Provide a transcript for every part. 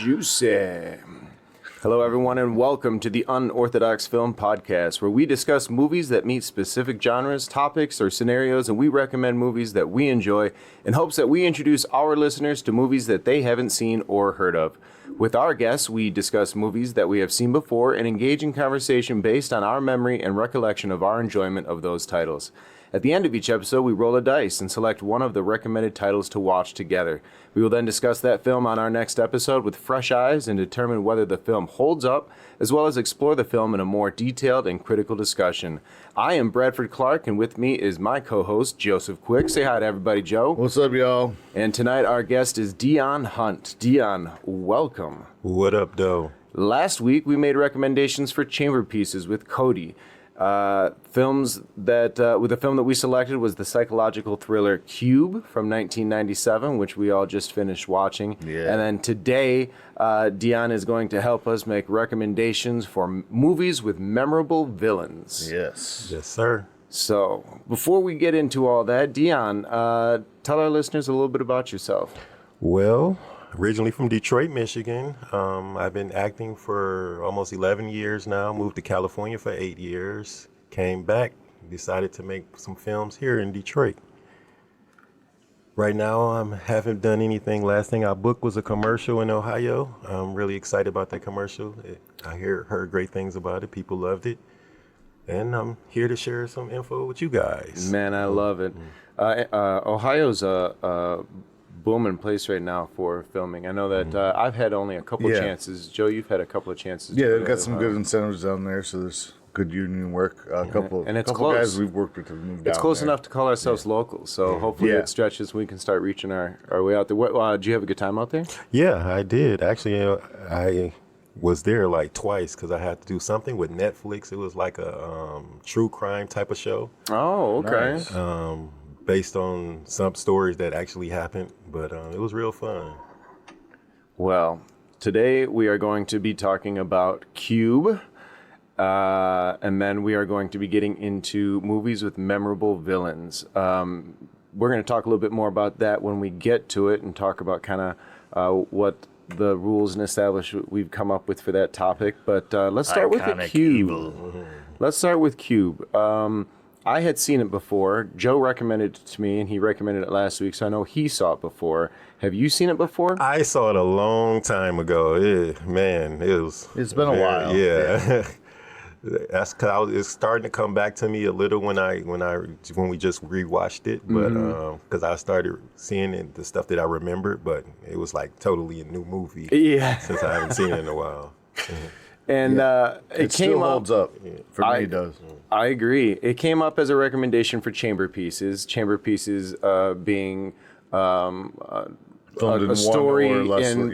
Juicy. Hello, everyone, and welcome to the Unorthodox Film Podcast, where we discuss movies that meet specific genres, topics, or scenarios, and we recommend movies that we enjoy in hopes that we introduce our listeners to movies that they haven't seen or heard of. With our guests, we discuss movies that we have seen before and engage in conversation based on our memory and recollection of our enjoyment of those titles. At the end of each episode, we roll a dice and select one of the recommended titles to watch together. We will then discuss that film on our next episode with fresh eyes and determine whether the film holds up, as well as explore the film in a more detailed and critical discussion. I am Bradford Clark, and with me is my co-host, Joseph Quick. Say hi to everybody, Joe. What's up, y'all? And tonight, our guest is Deon Hunt. Deon, welcome. What up, though? Last week, we made recommendations for chamber pieces with Cody. The film that we selected was the psychological thriller Cube from 1997, which we all just finished watching. Yeah. And then today, Deon is going to help us make recommendations for movies with memorable villains. Yes. Yes, sir. So, before we get into all that, Deon, tell our listeners a little bit about yourself. Well, originally from Detroit, Michigan. I've been acting for almost 11 years now. Moved to California for 8 years. Came back, decided to make some films here in Detroit. Right now, I haven't done anything. Last thing I booked was a commercial in Ohio. I'm really excited about that commercial. I heard great things about it. People loved it. And I'm here to share some info with you guys. Man, I love it. Ohio's a booming place right now for filming. I know that I've had only a couple chances. Joe, you've had a couple of chances. Yeah, they've got some good incentives down there, so there's good union work. A couple guys we've worked with have moved down. It's close enough to call ourselves local, so hopefully it stretches. We can start reaching our way out there. Did you have a good time out there? Yeah, I did. Actually, I was there like twice because I had to do something with Netflix. It was like a true crime type of show. Oh, okay. Nice. Based on some stories that actually happened, but it was real fun. Well, today we are going to be talking about Cube, and then we are going to be getting into movies with memorable villains. We're going to talk a little bit more about that when we get to it and talk about kind of what the rules and establishment we've come up with for that topic. But let's start with the Cube. Evil. Let's start with Cube. I had seen it before. Joe recommended it to me, and he recommended it last week, so I know he saw it before. Have you seen it before? I saw it a long time ago. It's been a while. Yeah. That's because it's starting to come back to me a little when we just rewatched it, but because I started seeing the stuff that I remembered, but it was like totally a new movie. Yeah. Since I haven't seen it in a while. And it still holds up. For me, it does. I agree. It came up as a recommendation for chamber pieces. Chamber pieces being Filmed in a story one or less, in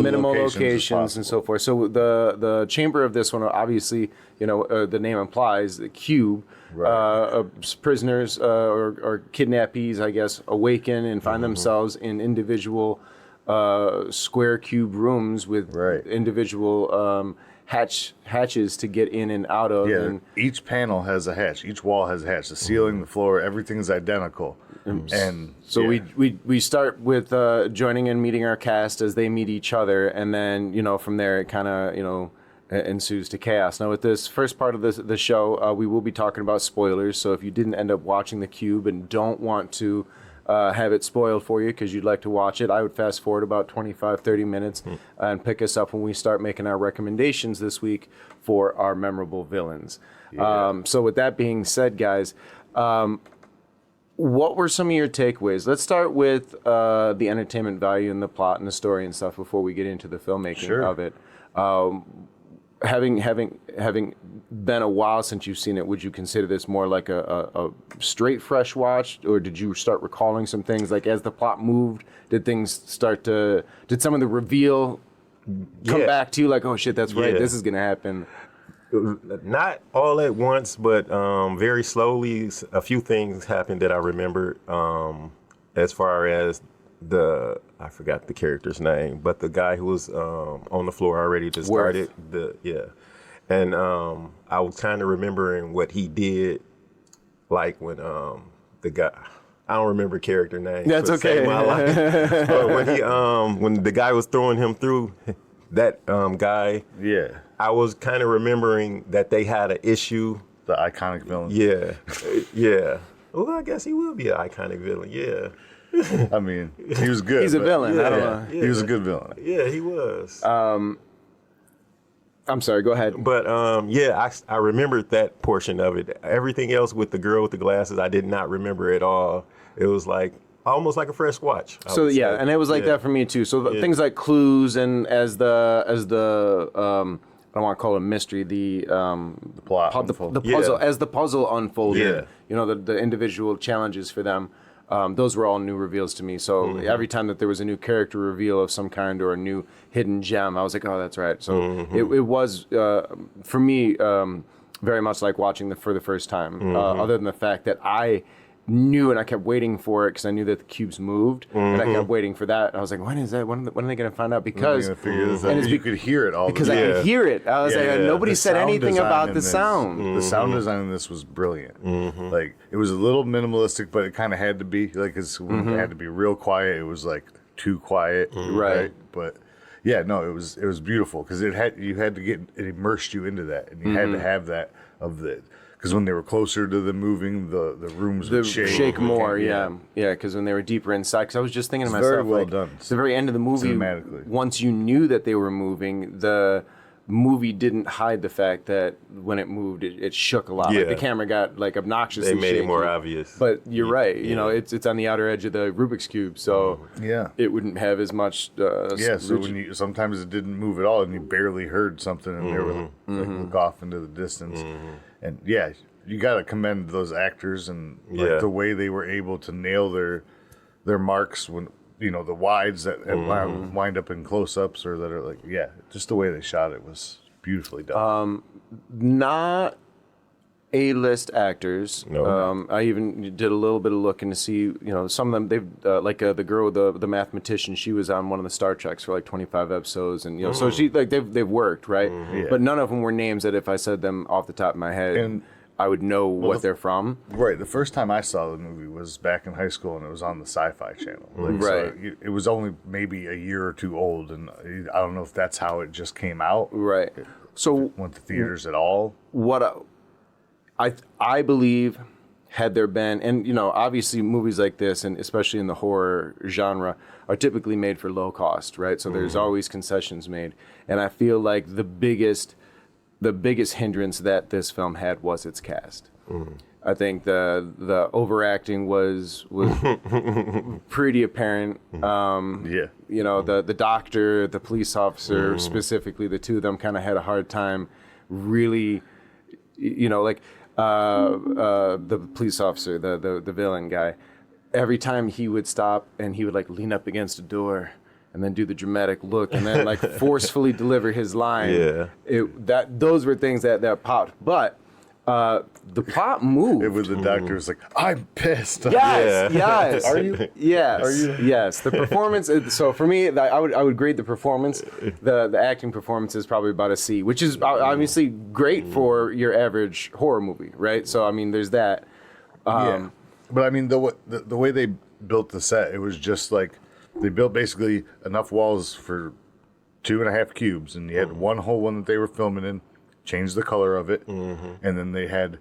minimal locations and so forth. So the chamber of this one, obviously, the name implies the cube. Right. Prisoners or kidnappees, I guess, awaken and find themselves in individual square cube rooms with individual hatches to get in and out of. Yeah, and each panel has a hatch. Each wall has a hatch. The ceiling, the floor, everything's identical. And so we start with joining and meeting our cast as they meet each other, and then from there it kind of ensues to chaos. Now with this first part of the show, we will be talking about spoilers. So if you didn't end up watching The Cube and don't want to have it spoiled for you because you'd like to watch it, I would fast forward about 25-30 minutes and pick us up when we start making our recommendations this week for our memorable villains. So with that being said, guys, what were some of your takeaways? Let's start with the entertainment value and the plot and the story and stuff before we get into the filmmaking of it. Having been a while since you've seen it, would you consider this more like a straight fresh watch, or did you start recalling some things? Like as the plot moved, did some of the reveal come back to you? Like, oh shit, that's right, this is gonna happen. Not all at once, but very slowly. A few things happened that I remembered. As far as I forgot the character's name, but the guy who was on the floor already to start it. And I was kind of remembering what he did, like when the guy, I don't remember character names. That's okay. But when the guy was throwing him through, that guy, Yeah. I was kind of remembering that they had an issue. The iconic villain. Yeah, yeah. Well, I guess he will be an iconic villain. Yeah. I mean, he was good. He's a villain. Yeah, I don't know. He was a good villain. Yeah, he was. I'm sorry. Go ahead. But I remembered that portion of it. Everything else with the girl with the glasses, I did not remember at all. It was like almost like a fresh watch. So yeah, and it was like that for me too. So things like clues and as the I don't want to call it a mystery. The plot, the puzzle as the puzzle unfolded. Yeah. The individual challenges for them. Those were all new reveals to me. So every time that there was a new character reveal of some kind or a new hidden gem, I was like, oh, that's right. So it was for me very much like watching for the first time. Other than the fact that I knew and I kept waiting for it because I knew that the cubes moved, and I kept waiting for that. And I was like, when is that? When are they going to find out? Because you could hear it all. Because I could hear it. I was like, nobody said anything about the sound. The sound design in this was brilliant. Like it was a little minimalistic, but it kind of had to be. Like it had to be real quiet. It was like too quiet, right? But yeah, no, it was beautiful because you had to get it immersed you into that, and you had to have that of the. Because when they were closer to the moving, the rooms would shake more, yeah. Because when they were deeper inside, because I was just thinking to myself, very well done. It's the very end of the movie. Once you knew that they were moving, the movie didn't hide the fact that when it moved, it shook a lot. Yeah. Like the camera got like obnoxiously They made shaky. it more obvious. But you're right. You know, it's on the outer edge of the Rubik's Cube, so it wouldn't have as much. So when sometimes it didn't move at all, and you barely heard something, and they were like look off into the distance. And yeah, you got to commend those actors and the way they were able to nail their marks when the wides that wind up in close-ups or that are like just the way they shot it was beautifully done. Not A-list actors. No. I even did a little bit of looking to see, some of them. They've like the girl, the mathematician. She was on one of the Star Treks for like 25 episodes, and so she they've worked right, but none of them were names that if I said them off the top of my head, I would know what they're from. Right. The first time I saw the movie was back in high school, and it was on the Sci-Fi Channel. Right. So it was only maybe a year or two old, and I don't know if that's how it just came out. Right. So went to theaters at all. What I believe, had there been, and obviously movies like this, and especially in the horror genre, are typically made for low cost, right? So there's always concessions made, and I feel like the biggest hindrance that this film had was its cast. I think the overacting was pretty apparent. The doctor, the police officer, specifically the two of them, kind of had a hard time really, the police officer, the villain guy. Every time he would stop and he would like lean up against a door and then do the dramatic look and then like forcefully deliver his line. Those were things that popped. But the plot moved. It was the doctor was like, I'm pissed. Yes. Are you? Yes. Are you? Yes. The performance. So for me, I would grade the performance. The acting performance is probably about a C, which is obviously great for your average horror movie, right? So I mean, there's that. But I mean, the way they built the set, it was just like they built basically enough walls for 2.5 cubes, and you had one whole one that they were filming in. Changed the color of it, and then they had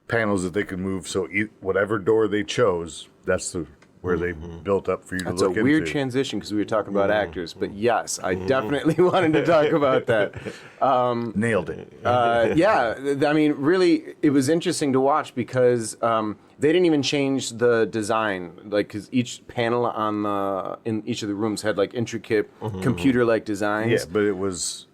panels that they could move. So whatever door they chose, that's where they built up for you to look into. That's a weird transition because we were talking about actors, but yes, I definitely wanted to talk about that. Nailed it. I mean, really, it was interesting to watch because they didn't even change the design, like because each panel in each of the rooms had like intricate computer-like designs. Yeah, but it was.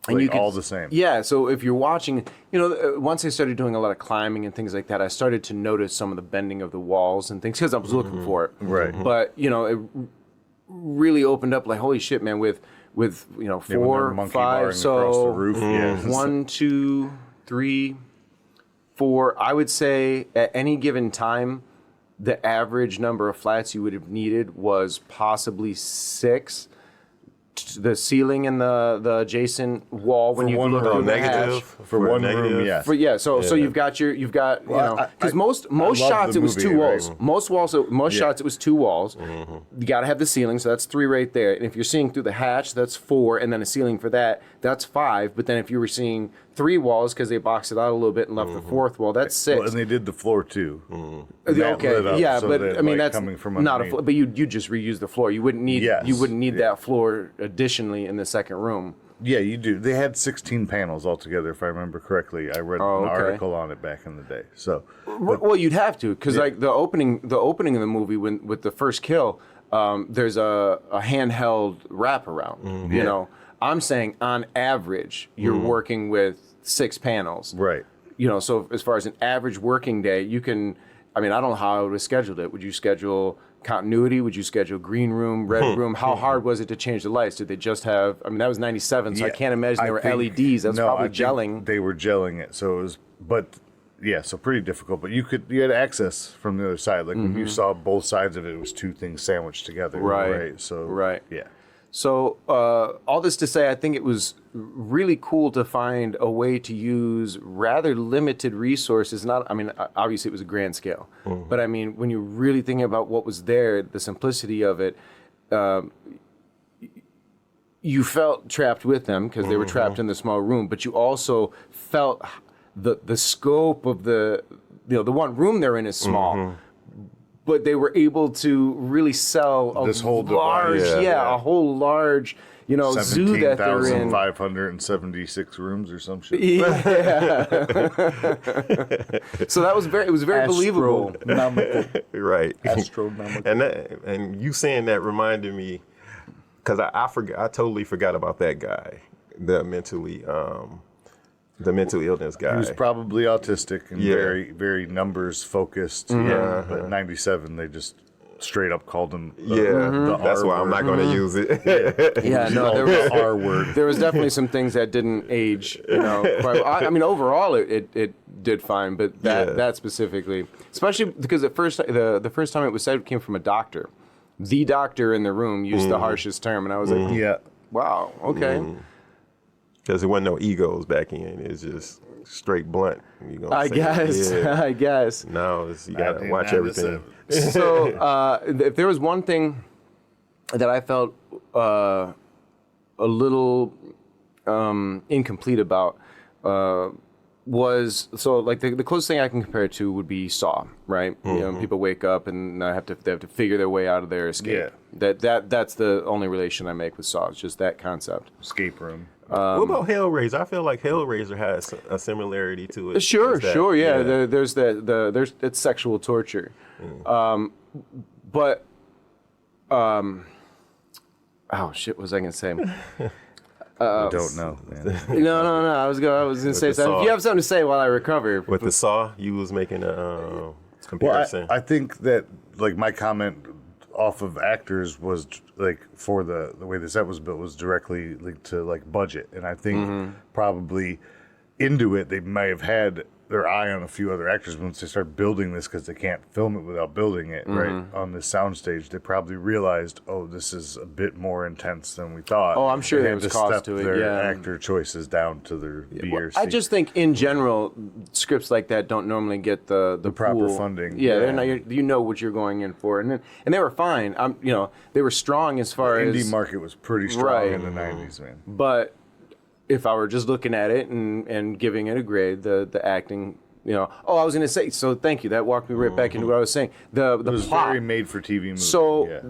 And you could, all the same. Yeah, so if you're watching, once I started doing a lot of climbing and things like that, I started to notice some of the bending of the walls and things because I was looking for it. Right. But, it really opened up like, holy shit, man, with 4, 5, so the roof. 1, 2, 3, 4. I would say at any given time, the average number of flats you would have needed was possibly 6. the ceiling and the adjacent wall when you look through the hatch. For one room, yes. So you've got because most shots it was two walls. Right? Most shots it was two walls. You got to have the ceiling, so that's 3 right there. And if you're seeing through the hatch, that's 4, and then a ceiling for that's 5. But then if you were seeing 3 walls because they boxed it out a little bit and left the 4th wall, that's 6. Well, and they did the floor too. Okay, yeah, but I mean that's coming from not a floor. But you just reuse the floor. You wouldn't need that floor additionally in the second room. Yeah, you do. They had 16 panels altogether, if I remember correctly. I read an article on it back in the day. So, well, you'd have to because like the opening of the movie with the first kill, there's a handheld wraparound. You know, I'm saying on average you're working with 6 panels. Right. You know, so as far as an average working day, you can. I mean, I don't know how I would have scheduled it. Would you schedule continuity? Would you schedule green room, red room? How hard was it to change the lights? Did they just have? I mean, that was '97, so I can't imagine they were LEDs. That's probably gelling. They were gelling it, so it was. But yeah, so pretty difficult. But you had access from the other side. Like when you saw both sides of it, it was 2 things sandwiched together. Right. So yeah. So all this to say, I think it was really cool to find a way to use rather limited resources. I mean, obviously it was a grand scale, but I mean, when you're really thinking about what was there, the simplicity of it, you felt trapped with them because they were trapped in the small room, but you also felt the scope of the one room they're in is small. But they were able to really sell a whole large, a whole large, zoo that they're in. 17,576 rooms or some shit. Yeah. So that was very believable. Right. Astronomical. And you saying that reminded me, because I totally forgot about that guy, the mental illness guy. He was probably autistic and very, very numbers focused. But 97, they just straight up called him. That's why I'm not going to use it. There was the R word. There was definitely some things that didn't age. I mean, overall it did fine, but that specifically, especially because the first time it was said, it came from a doctor. The doctor in the room used the harshest term, and I was like, wow, okay. Because there wasn't no egos back in. It's just straight blunt. I guess. No, you got to watch everything. So if there was one thing that I felt a little incomplete about was, so like the closest thing I can compare it to would be Saw, right? People wake up and they have to figure their way out of their escape. That's the only relation I make with Saw. It's just that concept. Escape room. What about Hellraiser? I feel like Hellraiser has a similarity to it. Sure. There's it's sexual torture, but oh shit, what was I gonna say? I don't know, man. No. I was gonna say something. If you have something to say while I recover. With the Saw, you was making a comparison. Well, I think that like my comment off of actors was like for the way the set was built was directly linked to like budget, and I think probably into it they may have had their eye on a few other actors once they start building this because they can't film it without building it right on the soundstage. They probably realized, oh, this is a bit more intense than we thought. Oh, I'm sure there was cost step to it. Their actor choices down to their B or C. I just think in general scripts like that don't normally get the proper pool. funding. They're not, you know what you're going in for, and they were fine. They were strong as far as the indie market was pretty strong in the 90s, man. But if I were just looking at it and giving it a grade, the acting, I was going to say, so thank you. That walked me right back into what I was saying. The it was plot, very made for TV movie. So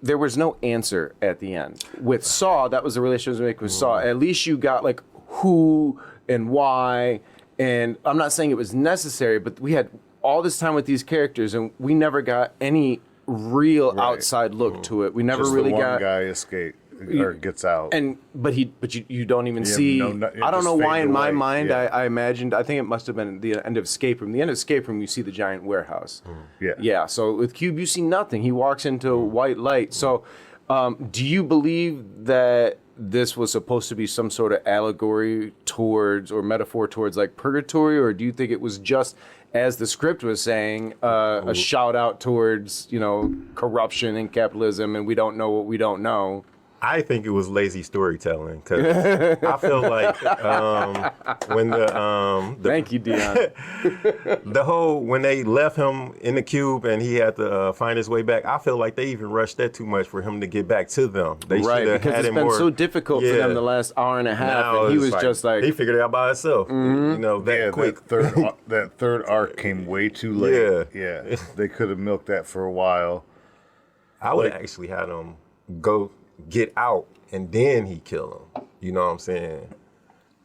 there was no answer at the end. With Saw, that was the relationship I was making with Saw. At least you got like who and why, and I'm not saying it was necessary, but we had all this time with these characters, and we never got any real outside look to it. We never just really the one got guy escape or gets out, but you don't even see. I don't know why in my mind I imagined. I think it must have been the end of Escape Room. The end of Escape Room, you see the giant warehouse. So with Cube, you see nothing. He walks into white light. So, do you believe that this was supposed to be some sort of allegory towards or metaphor towards like purgatory, or do you think it was just, as the script was saying, a shout out towards corruption and capitalism, and we don't know what we don't know? I think it was lazy storytelling because I feel like when Thank you, Deon. when they left him in the cube and he had to find his way back, I feel like they even rushed that too much for him to get back to them. They Right, should have because had it's him been more, so difficult for them the last hour and a half, Now and he it's was just like, he figured it out by himself. You know, that quick. That third arc came way too late. Yeah, they could have milked that for a while. I would have actually had him go get out and then he kill him. You know what I'm saying?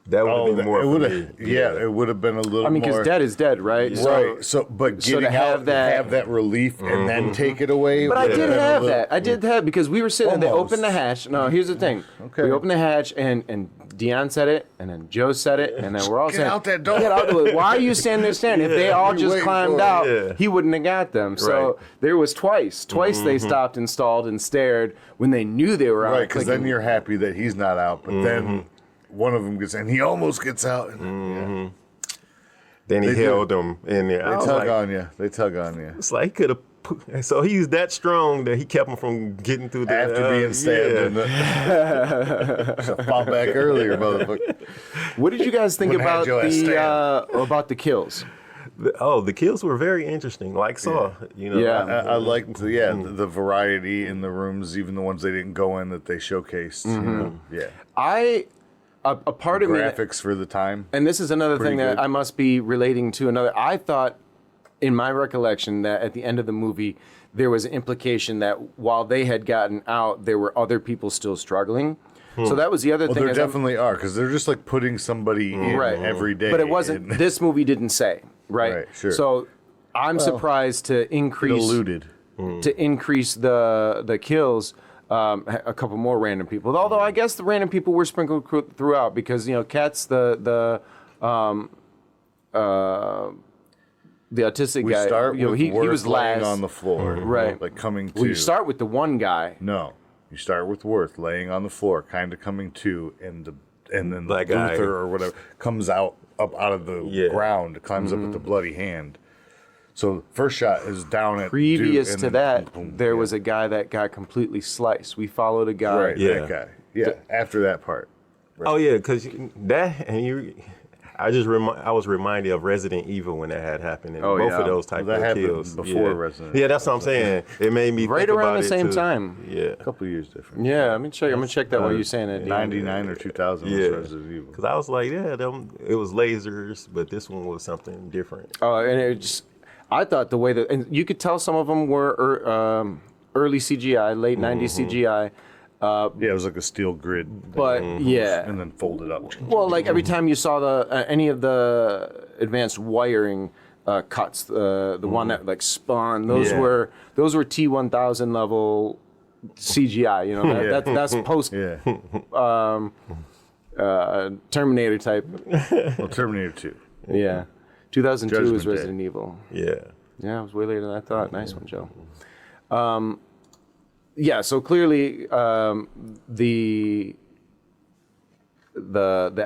That would have been more for me. Yeah, it would have been a little more. I mean, because dead is dead, right? Right. So, but So getting to have out, that- have that relief, and then take it away. But I would did been a have little- that. I did have because we were sitting there. They Almost. opened the hatch. No, here's the thing. Okay. We opened the hatch, and Deon said it, and then Joe said it, and then we're all Get saying, out that door. Get out the way. Why are you standing there staring? If they all What are you just waiting climbed for? out, Yeah. he wouldn't have got them. So Right. there was twice. Twice they stopped and stalled and stared when they knew they were out. Right, because then clicking. you're happy that he's not out, but then one of them gets in. He almost gets out. And, Then he They do. held him in there. I They was tug like, on you. They tug on you. it's like he could have. So he's that strong that he kept him from getting through the After being stabbed in the so fall back earlier, motherfucker. What did you guys think Wouldn't have about had your ass about the kills? The kills were very interesting, like Saw. You know, Yeah. I liked the variety in the rooms, even the ones they didn't go in that they showcased. You know? Yeah, A part of me, graphics for the time. and this is another thing Pretty that good. I must be relating to another. I thought, in my recollection, that at the end of the movie, there was an implication that while they had gotten out, there were other people still struggling. So that was the other Well, thing. there is I'm- definitely are, because they're just like putting somebody in Right. every day. But it wasn't. and This movie didn't say, right? Right, sure. So I'm surprised to it increase alluded. the kills. A couple more random people. Although I guess the random people were sprinkled throughout because Katz the autistic We guy. start with he Worth was laying last on the floor, Right. Like coming to. Well, you start with the one guy. No, you start with Worth laying on the floor, kind of coming to, and then That Luther guy. or whatever comes up out of the ground, climbs up with the bloody hand. So first shot is down at Previous dude, and to then that, boom, there was a guy that got completely sliced. We followed a guy. right Yeah. that guy. Yeah, after that part. Oh yeah, because that and you. I was reminded of Resident Evil when that had happened, and both yeah. of those type Well, that of happened kills before yeah. Resident Yeah, that's what I'm saying. It made me Right think around about the it, same too. time. Yeah, A couple of years different. Yeah, I'm gonna check that while you're saying it. 99 or 2000 was yeah. Resident Evil. Because I was like, it was lasers, but this one was something different. And it just, I thought the way that, and you could tell some of them were early CGI, late 90s CGI. Yeah, it was like a steel grid. But yeah, And then folded up. well, like every time you saw any of the advanced wiring cuts, the one that like spun, those Yeah. were T1000 level CGI. That's post Yeah. Terminator type. Well, Terminator 2. Yeah, 2002 was Judgment Day. Resident Evil. Yeah. Yeah, it was way later than I thought. Nice one, Joe. Yeah, so clearly the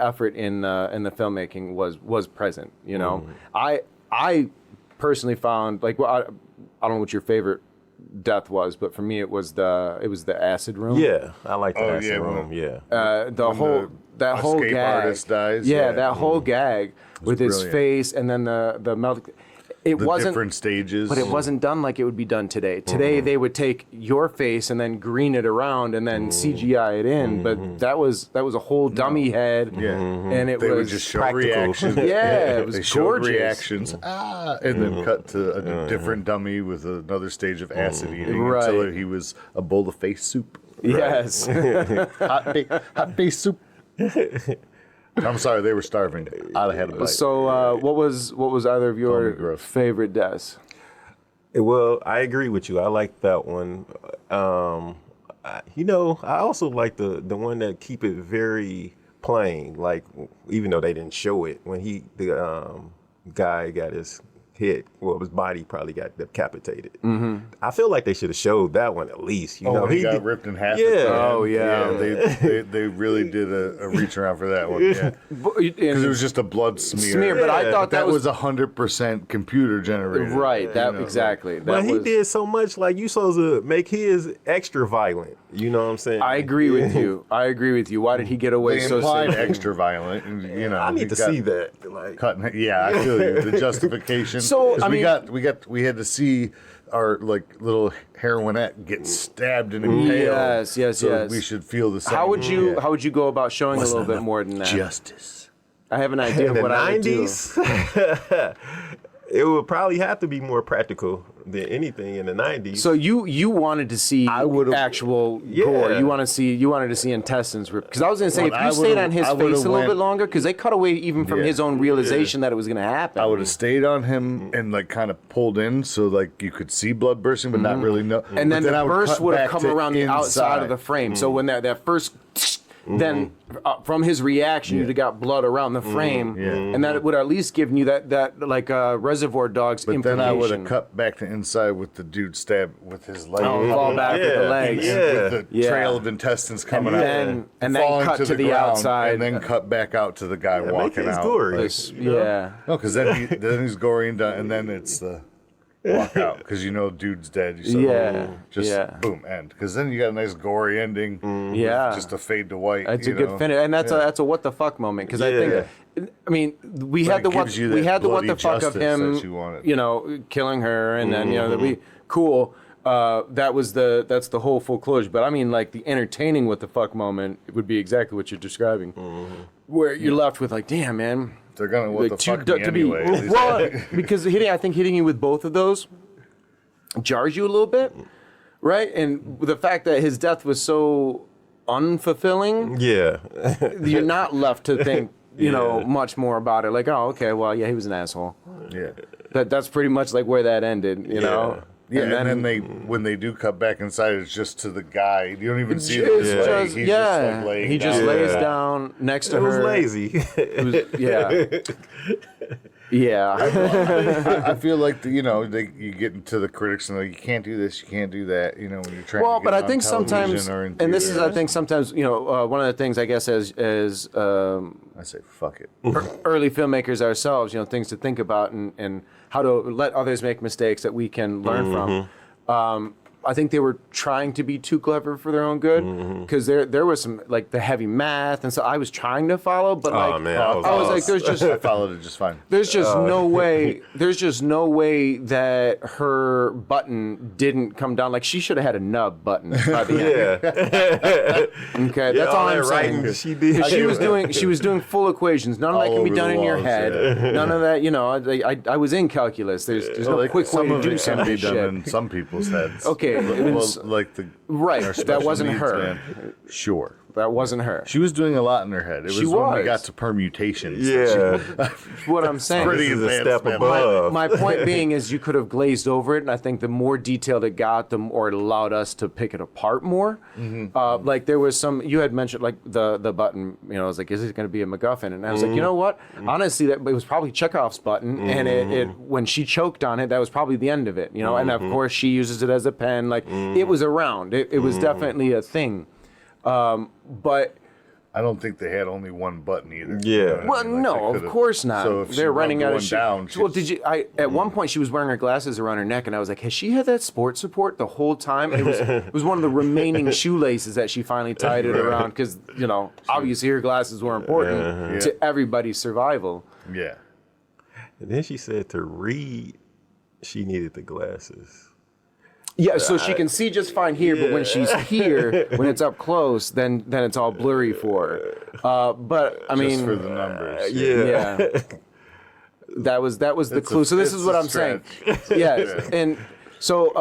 effort in the filmmaking was present. I personally found I don't know what your favorite death was, but for me it was the acid room. Yeah, I like the Oh, acid yeah, room. when- Yeah. The whole escape gag. artist dies, Yeah, yeah. that whole gag with his brilliant. face and then the melt. It The wasn't different stages. But it wasn't done like it would be done today. Today they would take your face and then green it around and then CGI it in. But that was a whole dummy head. Yeah. And it They was would just show practical. reactions. Yeah, it was they showed gorgeous. reactions. And then cut to a different dummy with another stage of acid eating until Right. he was a bowl of face soup. Yes. Hot face soup. I'm sorry, they were starving. I'd have had a bite. So what was either of Call me your gross. favorite deaths? Well, I agree with you. I like that one. I also like the one that keep it very plain. Like, even though they didn't show it, when the guy got his head, his body probably got decapitated. I feel like they should have showed that one at least. You know, he got ripped in half. Yeah. at the end. Oh, yeah. They really did a reach around for that one. Yeah, because it was just a blood smear. But I thought that was 100% computer generated. right. That You know, exactly. But he did so much. Like, you supposed to make his extra violent. You know what I'm saying? I agree with you. Why did he get away They so implied simply? extra violent, and I need to see that. Like, Yeah, I feel you. The justification. So, 'Cause I mean- we had to see our like little heroinette get stabbed and impaled. Yes. So we should feel the same. How would you go about showing a little bit more than that? Justice. I have an idea in of the what I would do. 90s, it would probably have to be more practical than anything in the 90s. So you wanted to see actual gore. Yeah. You wanted to see intestines ripped. Because I was going to say, Well, if I you stayed would've- on his I face would've a little went- bit longer, because they cut away even from Yeah. his own realization that it was going to happen. I would have stayed on him and like kind of pulled in so like you could see blood bursting, but not really know. And then the I would burst cut would have back come to around the outside of the inside. frame. So when that first, then from his reaction, you'd have got blood around the frame, and that would at least given you that like Reservoir Dogs But implication. then I would have cut back to inside with the dude stabbed with his leg. fall back with the legs. With the Yeah. trail of intestines coming out. then falling cut to the ground, outside. And then cut back out to the guy make walking it out. gory. Like, Yeah. no, because then he's gory and done, and then it's the walk out because dude's dead. You said, Yeah, just yeah. boom, end. Because then you got a nice gory ending. with Yeah. just a fade to white. It's a good finish, and that's a what the fuck moment because I think, I mean, we had it the what gives you we that had the what the bloody fuck of justice him, that you wanted. killing her, and then that we cool. That's the whole full closure. But I mean, like the entertaining what the fuck moment would be exactly what you're describing, where you're left with like, damn man, They're gonna what the fuck me to be anyway. well because I think hitting you with both of those jars you a little bit, right? And the fact that his death was so unfulfilling, yeah. you're not left to think, much more about it. Like, oh, okay, well, yeah, he was an asshole. Yeah. That's pretty much like where that ended, you know? Yeah, and then when they do cut back inside, it's just to the guy. You don't even see It's his leg. just- He's yeah, just like laying he just down. lays down next to It was her. lazy. It was, yeah. I feel like you get into the critics and you can't do this, you can't do that. When you're trying. Well, to get but I on think television sometimes, or in and this is, I theaters. think sometimes, one of the things I guess as I say fuck it. early filmmakers ourselves, things to think about and how to let others make mistakes that we can learn from. I think they were trying to be too clever for their own good because there was some like the heavy math and so I was trying to follow, but like man, I was like, there's just I followed it just fine. there's just no way. There's just no way that her button didn't come down. Like she should have had a nub button by the end. Okay, that's all I'm saying. Writing she did. She was doing full equations. None of that All can be over done the in your walls, head. None of that. I was in calculus. There's no quick way some to of do it some can of be this done shit. in some people's heads. Okay, it was- like the Right, our that special wasn't needs her. man. Sure. That wasn't her. She was doing a lot in her head. It was She when we was. got to permutations. Yeah. What I'm saying. Pretty This is a advanced, step man. above. My point being is you could have glazed over it, and I think the more detailed it got, the more it allowed us to pick it apart more. Like there was some, you had mentioned like the button, I was like, is it going to be a MacGuffin? And I was like, you know what? Honestly, that it was probably Chekhov's button, and it when she choked on it, that was probably the end of it, And of course, she uses it as a pen. Like it was around. It was definitely a thing. But I don't think they had only one button either. Yeah. You know what I well, mean? Like, no, they of could've- course not. So if she They're rubbed running out one of shit. down. Well, did you? At one point, she was wearing her glasses around her neck, and I was like, "Has she had that sports support the whole time?" And it was one of the remaining shoelaces that she finally tied it around because obviously her glasses were important to everybody's survival. Yeah. And then she said to read, she needed the glasses. Yeah, so she can see just fine here, but when she's here, when it's up close, then it's all blurry for her. But I mean, Just for the numbers. yeah. That was the clue. So this is what I'm saying. Yes, and so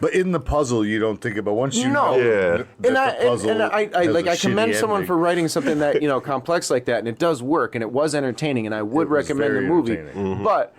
But in the puzzle, you don't think about once you No. know Yeah. that and the puzzle I has like a I commend shitty someone ending. for writing something that complex like that, and it does work, and it was entertaining, and I would It was recommend the very movie. entertaining. But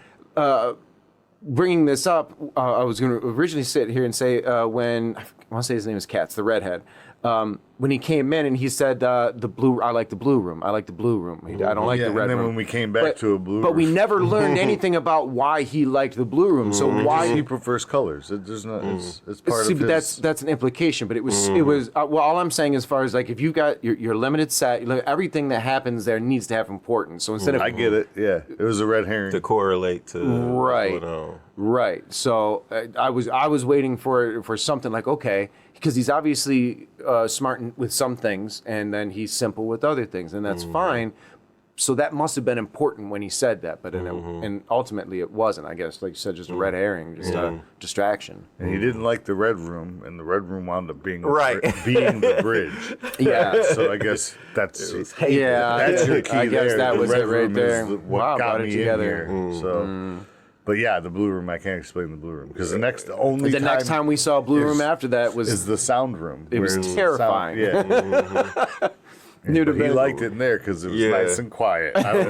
bringing this up, I was going to originally sit here and say when I want to say his name is Katz, the redhead. When he came in and he said I like the blue room. I like the blue room. I don't like the red and then room. when we came back to a blue But we room, never learned anything about why he liked the blue room. So why he prefers colors. There's not. It's part See, of but his. that's an implication. But it was well. All I'm saying, as far as like, if you got your limited set, everything that happens there needs to have importance. So instead of I get it. Yeah, it was a red herring. To correlate to what's right, going on. Right. So I was waiting for something like, okay, because he's obviously smart with some things, and then he's simple with other things, and that's fine. So that must have been important when he said that, but and ultimately it wasn't. I guess, like you said, just a red herring, just a distraction. And he didn't like the Red Room, and the Red Room wound up being Being the bridge. Yeah. So I guess that's Yeah. that's your key. I guess there. that The was Red it right Room there. is what Wow, got brought it me together. in here. So, but yeah, the Blue Room. I can't explain the Blue Room because the next time we saw Blue Room after that is the Sound Room. It was where terrifying. But he liked it in there because it was nice and quiet. I don't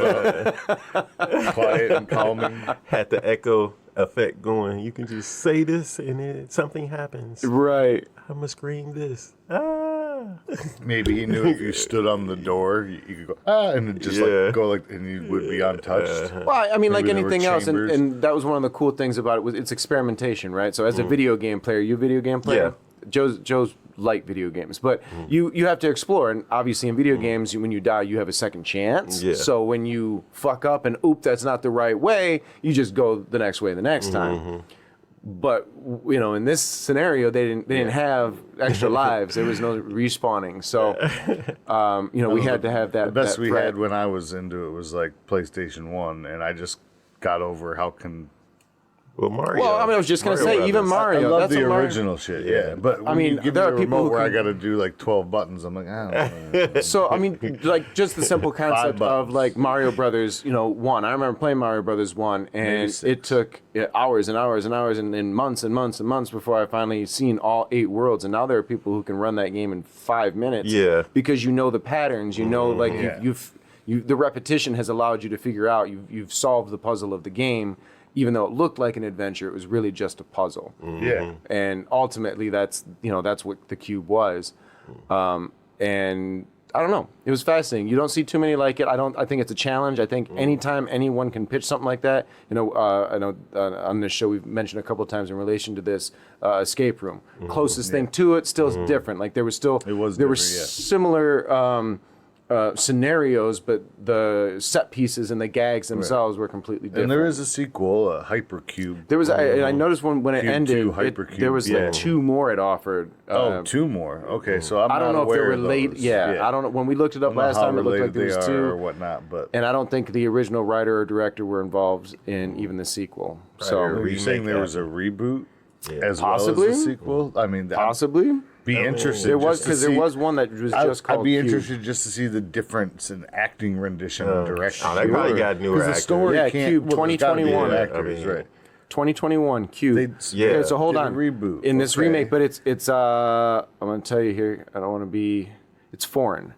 know. Quiet and calming. Had the echo effect going. You can just say this and something happens. Right. I'm going to scream this. Ah. Maybe he knew if you stood on the door, you could go, and it just and you would be untouched. Well, I mean, Maybe like anything else, chambers. and that was one of the cool things about it was it's experimentation, right? So as a video game player, you a video game player? Yeah. Joe's like video games, but you have to explore, and obviously in video games, when you die, you have a second chance. Yeah. So when you fuck up and that's not the right way, you just go the next way the next time. But in this scenario, they didn't have extra lives. There was no respawning, so we had to have that. The best that we threat. had when I was into it was like PlayStation 1, and I just got over how Well, Mario. Well, I mean, I was just going to say, Brothers. even Mario. I love that's the what Mario- original shit, yeah. But I mean, you give there me are a people remote who where I can- got to do like 12 buttons. I'm like, I don't know. So, I mean, like, just the simple concept of, like, Mario Brothers, 1. I remember playing Mario Brothers 1, and it took hours and hours and hours and months and months and months before I finally seen all 8 worlds. And now there are people who can run that game in 5 minutes. Yeah. Because you know the patterns. You know, like, the repetition has allowed you to figure out, you've solved the puzzle of the game. Even though it looked like an adventure, it was really just a puzzle. Yeah. And ultimately, that's what the cube was. And I don't know. It was fascinating. You don't see too many like it. I think it's a challenge. I think anytime anyone can pitch something like that, I know on this show we've mentioned a couple of times in relation to this escape room. Closest thing to it, still different. Like there were similar scenarios, but the set pieces and the gags themselves were completely different. And there is a sequel, Hypercube. There was, I noticed when it Cube ended, 2, Hypercube, there was like 2 more it offered. 2 more. Okay, so I'm I don't not know if they aware were of late. those. Yeah, I don't know. When we looked it up I don't know last how time, it looked like related there was they 2. are or whatnot, but And I don't think the original writer or director were involved in even the sequel. So are you saying there was a reboot as Possibly. well as a sequel? I mean, possibly be interested. there was because there was one that was just called. I'd be Cube. interested just to see the difference in acting rendition and direction. Oh, they probably got newer Because the actors. story Yeah, can't. Cube, well, there's gotta be 2021. new actors, right? 2021 Cube. Yeah, So hold did a on. reboot. In this Okay. remake, but it's I'm gonna tell you here. I don't want to be. It's foreign.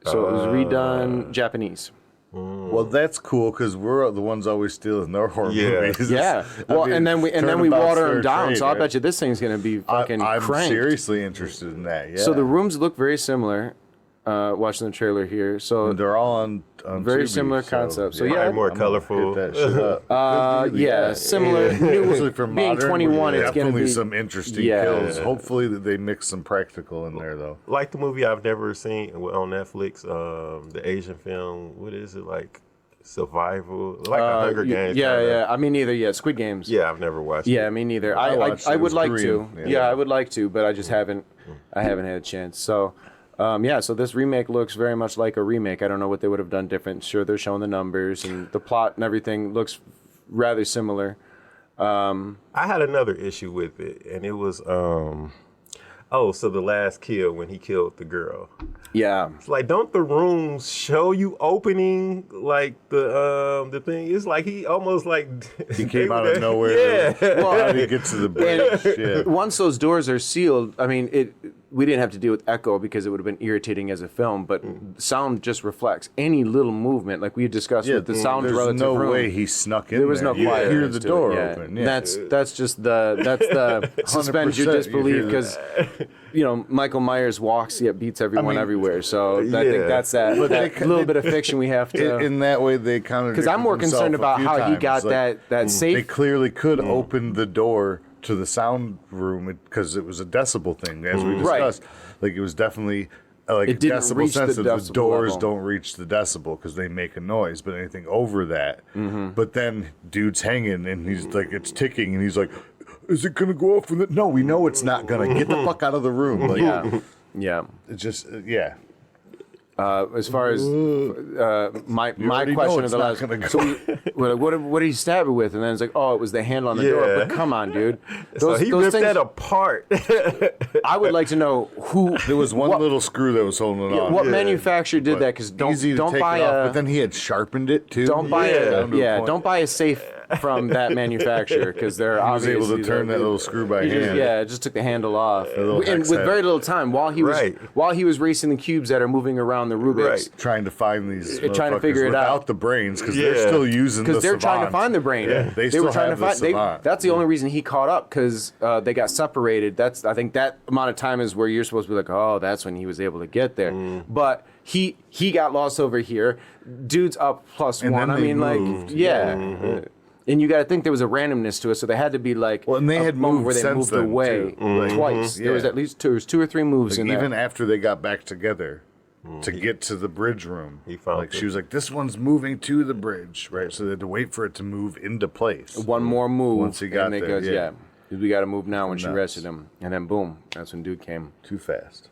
So it was redone Japanese. Well, that's cool because we're the ones always stealing their horror movies. Yeah. Well, and then we water them down. So I bet you you this thing's gonna be fucking I'm cranked. seriously interested in that. Yeah. So the rooms look very similar. Watching the trailer here, so they're all on very Tubi, similar concept. So yeah, Probably more I'm gonna colorful. hit that shit up. yeah, similar. Usually for being modern, 21, it's gonna definitely be some interesting Yeah. kills. Hopefully that they mix some practical in there though. Like the movie I've never seen on Netflix, the Asian film. What is it like? Survival, like a Hunger Games. Yeah, kinda. yeah. I mean, neither. Yeah, Squid Games. Yeah, I've never watched it. Yeah, me neither. I I watched it. It would was like Korean. to. Yeah. I would like to, but I just haven't. I haven't had a chance. So, so this remake looks very much like a remake. I don't know what they would have done different. Sure, they're showing the numbers and the plot and everything looks rather similar. I had another issue with it, and it was so the last kill when he killed the girl. Yeah. It's like, don't the rooms show you opening like the thing? It's like he almost like He came out of nowhere. Yeah. Well, how did he get to the bridge? Yeah. Once those doors are sealed, I mean, we didn't have to deal with echo because it would have been irritating as a film, but sound just reflects any little movement, like we had discussed with the sound there's relative no room. way he snuck in There was no You quiet. hear the door open. Yeah. That's just the suspend your 100% disbelief you hear because Michael Myers walks yet beats everyone everywhere. So I think Yeah. that's that little bit of fiction we have to. in that way, they kind of Because I'm more concerned about how he got that They safe. clearly could open the door to the sound room because it was a decibel thing, as we discussed. Like it was definitely like It didn't decibel reach the sensitive. The decibel doors level. don't reach the decibel because they make a noise, but anything over that. But then dude's hanging and he's like, it's ticking, and he's like, is it gonna go off? No, we know it's not gonna. Get the fuck out of the room. Like, Yeah. it just yeah. As far as my already know question of it's the not last, gonna go. so what did he stab it with? And then it's like, oh, it was the handle on the door. But come on, dude. So he ripped things, that apart. I would like to know who. There was one little screw that was holding it on. What manufacturer did that? Because Easy to don't take buy it off, a but then he had sharpened it too. don't buy Down to a point. don't buy a safe from that manufacturer because they're He was able obviously to turn that little screw by He hand. just, just took the handle off, little and hex with head. very little time while he was racing the cubes that are moving around the Rubik's. Right. Trying to find these Trying to motherfuckers figure it out. without the brains because they're still using the Because they're trying to savant. find the brain. Yeah, they were still trying have to the find. savant. That's the only reason he caught up because they got separated. I think that amount of time is where you're supposed to be like, oh, that's when he was able to get there. But he got lost over here. Dude's up plus And one. then I they mean, moved. And you got to think there was a randomness to it, so they had to be like. Well, and they a had moment moved where they since moved then, away too. twice. There was at least two or three moves in Even there. after they got back together to get to the bridge room, He found like it. she was like, "This one's moving to the bridge, right?" So they had to wait for it to move into place. One more move. Once he got and they there, goes, yeah. we got to move now when she Nuts. arrested him. And then boom, that's when dude came. Too fast.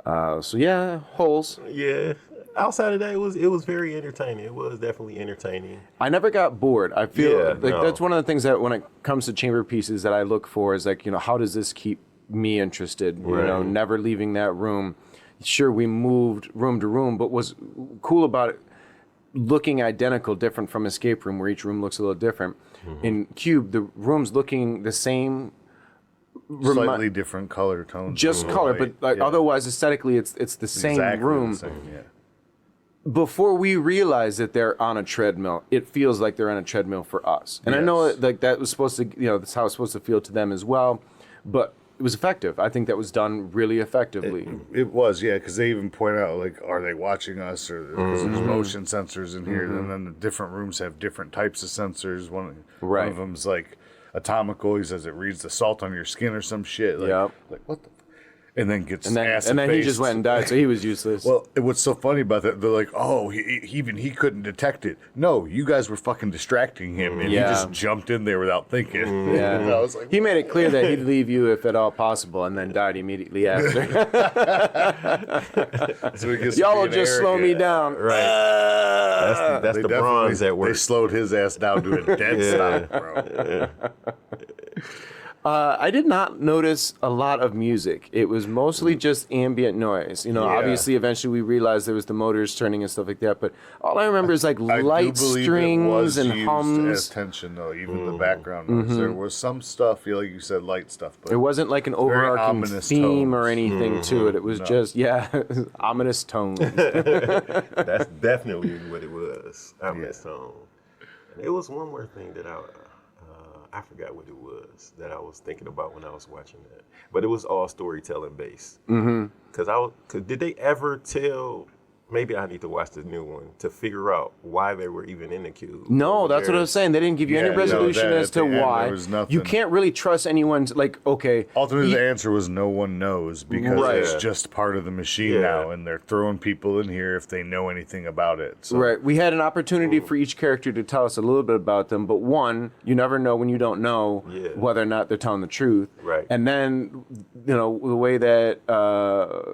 So yeah, holes. Yeah. Outside of that, it was very entertaining. It was definitely entertaining. I never got bored. I feel Yeah, like that's one of the things that when it comes to chamber pieces that I look for is like, how does this keep me interested? Right. Never leaving that room. Sure, we moved room to room, but what's cool about it, looking identical, different from Escape Room, where each room looks a little different. In Cube, the room's looking the same. Slightly different color tones. Just color, but otherwise aesthetically, it's the same Exactly room. the same, yeah. Before we realize that they're on a treadmill, it feels like they're on a treadmill for us. And I know like that was supposed to, that's how it's supposed to feel to them as well. But it was effective. I think that was done really effectively. It was, yeah, because they even point out, like, are they watching us? Or because there's motion sensors in here, and then the different rooms have different types of sensors. One of them's like atomical. He says it reads the salt on your skin or some shit. Like, like what the? And then gets and then he just went and died, so he was useless. Well, what's so funny about that? They're like, oh, he couldn't detect it. No, you guys were fucking distracting him, and he just jumped in there without thinking. Yeah, And I was like, he made it clear that he'd leave you if at all possible, and then died immediately after. so he gets Y'all will being just slow me arrogant. down. Right. That's They the bronze definitely- at work. They slowed his ass down to a dead stop, bro. I did not notice a lot of music. It was mostly just ambient noise. Obviously, eventually we realized there was the motors turning and stuff like that. But all I remember is like I do light believe strings it was and used hums. as tension, though, even the background noise. There was some stuff, like you said, light stuff. But It wasn't like an overarching ominous theme or tones. anything to it. It was just, ominous tones. That's definitely what it was. Tone. And it was one more thing that I forgot what it was that I was thinking about when I was watching that, but it was all storytelling based. Cause did they ever tell? Maybe I need to watch the new one to figure out why they were even in the cube. No, that's what I was saying. They didn't give you any resolution as to why. there was nothing. You can't really trust anyone's, like, okay. Ultimately, the answer was no one knows because it's just part of the machine now, and they're throwing people in here if they know anything about it. So. Right. We had an opportunity for each character to tell us a little bit about them, but one, you never know when you don't know whether or not they're telling the truth. Right. And then, the way that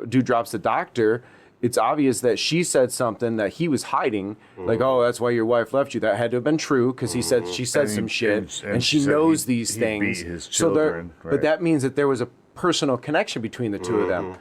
dude drops the doctor, it's obvious that she said something that he was hiding, like, oh, that's why your wife left you. That had to have been true because she said some shit, and she knows these things. He beat his so children, but that means that there was a personal connection between the two of them.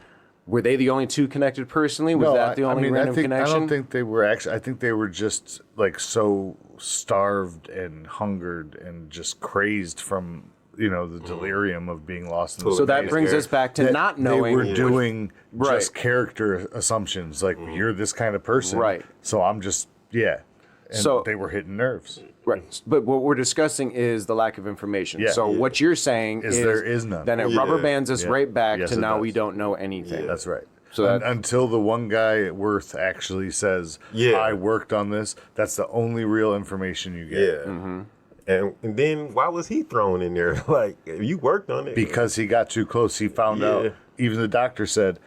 Were they the only two connected personally? Was that the only random connection? I don't think they were actually. I think they were just like so starved and hungered and just crazed from the delirium of being lost in the So that space brings there, us back to that not knowing. They were doing Right. just character assumptions, like you're this kind of person, Right. So I'm just And So- they were hitting nerves. Right. But what we're discussing is the lack of information. Yeah. So what you're saying is there is none. Then it rubber bands us right back Yes, to it now does. we don't know anything. That's right. So that- until the one guy at Worth actually says, I worked on this, that's the only real information you get. Yeah. And then why was he thrown in there? Like, you worked on it. Because he got too close. He found out, even the doctor said,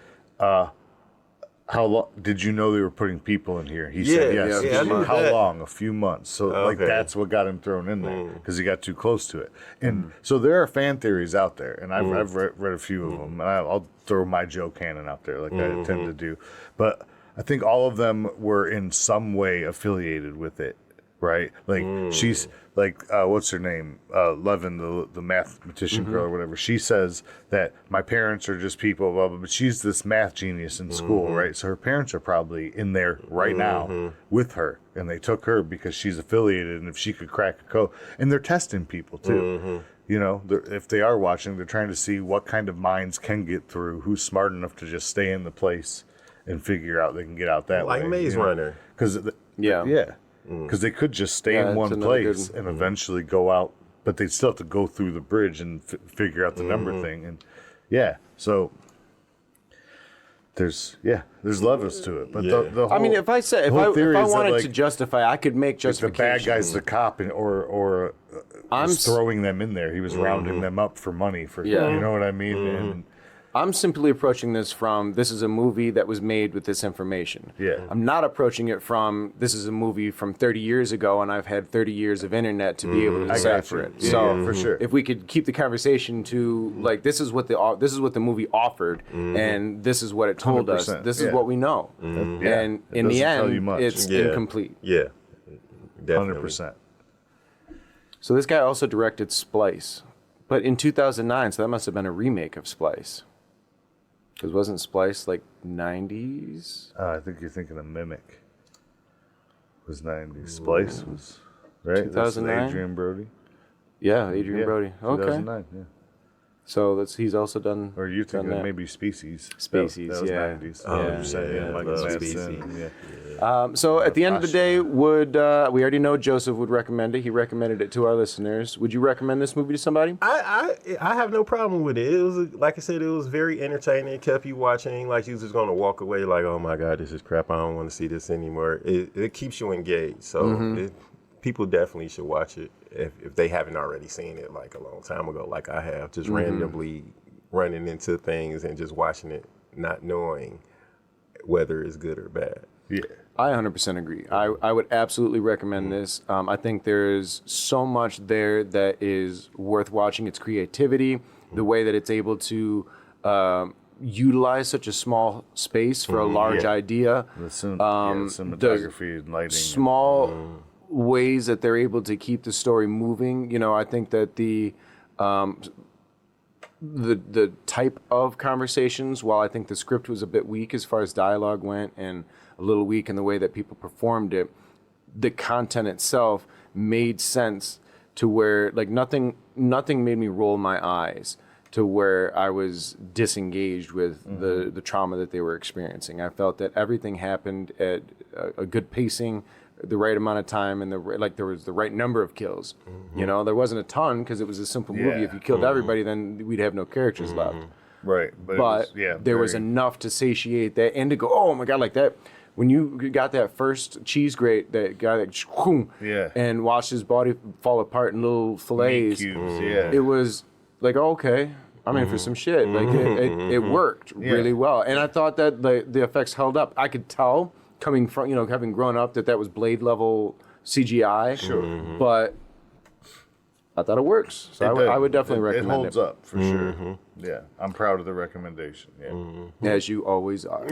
how long did you know they were putting people in here? He said yes. Yeah, I knew how that. long? A few months. So like that's what got him thrown in there because he got too close to it. And so there are fan theories out there, and I've read a few of them, and I'll throw my Joe Cannon out there like I tend to do. But I think all of them were in some way affiliated with it, right? Like she's like what's her name, Levin, the mathematician girl or whatever. She says that my parents are just people, blah, blah, but she's this math genius in school, right? So her parents are probably in there right now with her, and they took her because she's affiliated, and if she could crack a code, and they're testing people too. You know, if they are watching, they're trying to see what kind of minds can get through, who's smart enough to just stay in the place and figure out they can get out that way. Like Maze Runner. Because because they could just stay in one place and eventually go out, but they'd still have to go through the bridge and figure out the number thing. And so there's levels to it. But the whole, I mean, if I wanted to justify, I could make justification. The bad guy's the cop, and or was throwing them in there. He was rounding them up for money. You know what I mean? And I'm simply approaching this from, this is a movie that was made with this information. Yeah. I'm not approaching it from, this is a movie from 30 years ago, and I've had 30 years of internet to be able to decipher it. So for sure. If we could keep the conversation to, like, this is what the movie offered, and this is what it told us. This is what we know. And in the end, it's incomplete. Yeah, definitely. 100%. So this guy also directed Splice, but in 2009, so that must have been a remake of Splice. Because wasn't Splice like 90s? I think you're thinking of Mimic. Was 90s. Splice was, right? 2009? Adrian Brody. Yeah, Adrian Brody. Okay. 2009, yeah. So he's also done. Or you're thinking that. maybe Species. Species, that was yeah. 90s. Michael Madsen, So at the end of the day, would we already know Joseph would recommend it. He recommended it to our listeners. Would you recommend this movie to somebody? I have no problem with it. It was, like I said, it was very entertaining. It kept you watching like you was just going to walk away like, oh my God, this is crap. I don't want to see this anymore. It keeps you engaged. So people definitely should watch it if they haven't already seen it like a long time ago, like I have. Just randomly running into things and just watching it, not knowing whether it's good or bad. Yeah. I 100% agree. I would absolutely recommend this. I think there's so much there that is worth watching. Its creativity, the way that it's able to utilize such a small space for a large idea. The cinematography and lighting. Small ways that they're able to keep the story moving. You know, I think that the type of conversations, while I think the script was a bit weak as far as dialogue went and a little weak in the way that people performed it, the content itself made sense to where like nothing made me roll my eyes to where I was disengaged with the trauma that they were experiencing. I felt that everything happened at a good pacing, the right amount of time, and there was the right number of kills. You know, there wasn't a ton because it was a simple movie. If you killed everybody, then we'd have no characters left. Right. But there was enough to satiate that and to go, oh my God, like that. When you got that first cheese grate, that guy that and watched his body fall apart in little fillets, it was like, oh, okay, I'm in for some shit. Like it worked really well, and I thought that the effects held up. I could tell coming from having grown up that was Blade level CGI, but I thought it works. So I would definitely recommend it. It holds up for sure. Yeah, I'm proud of the recommendation. As you always are. Oh,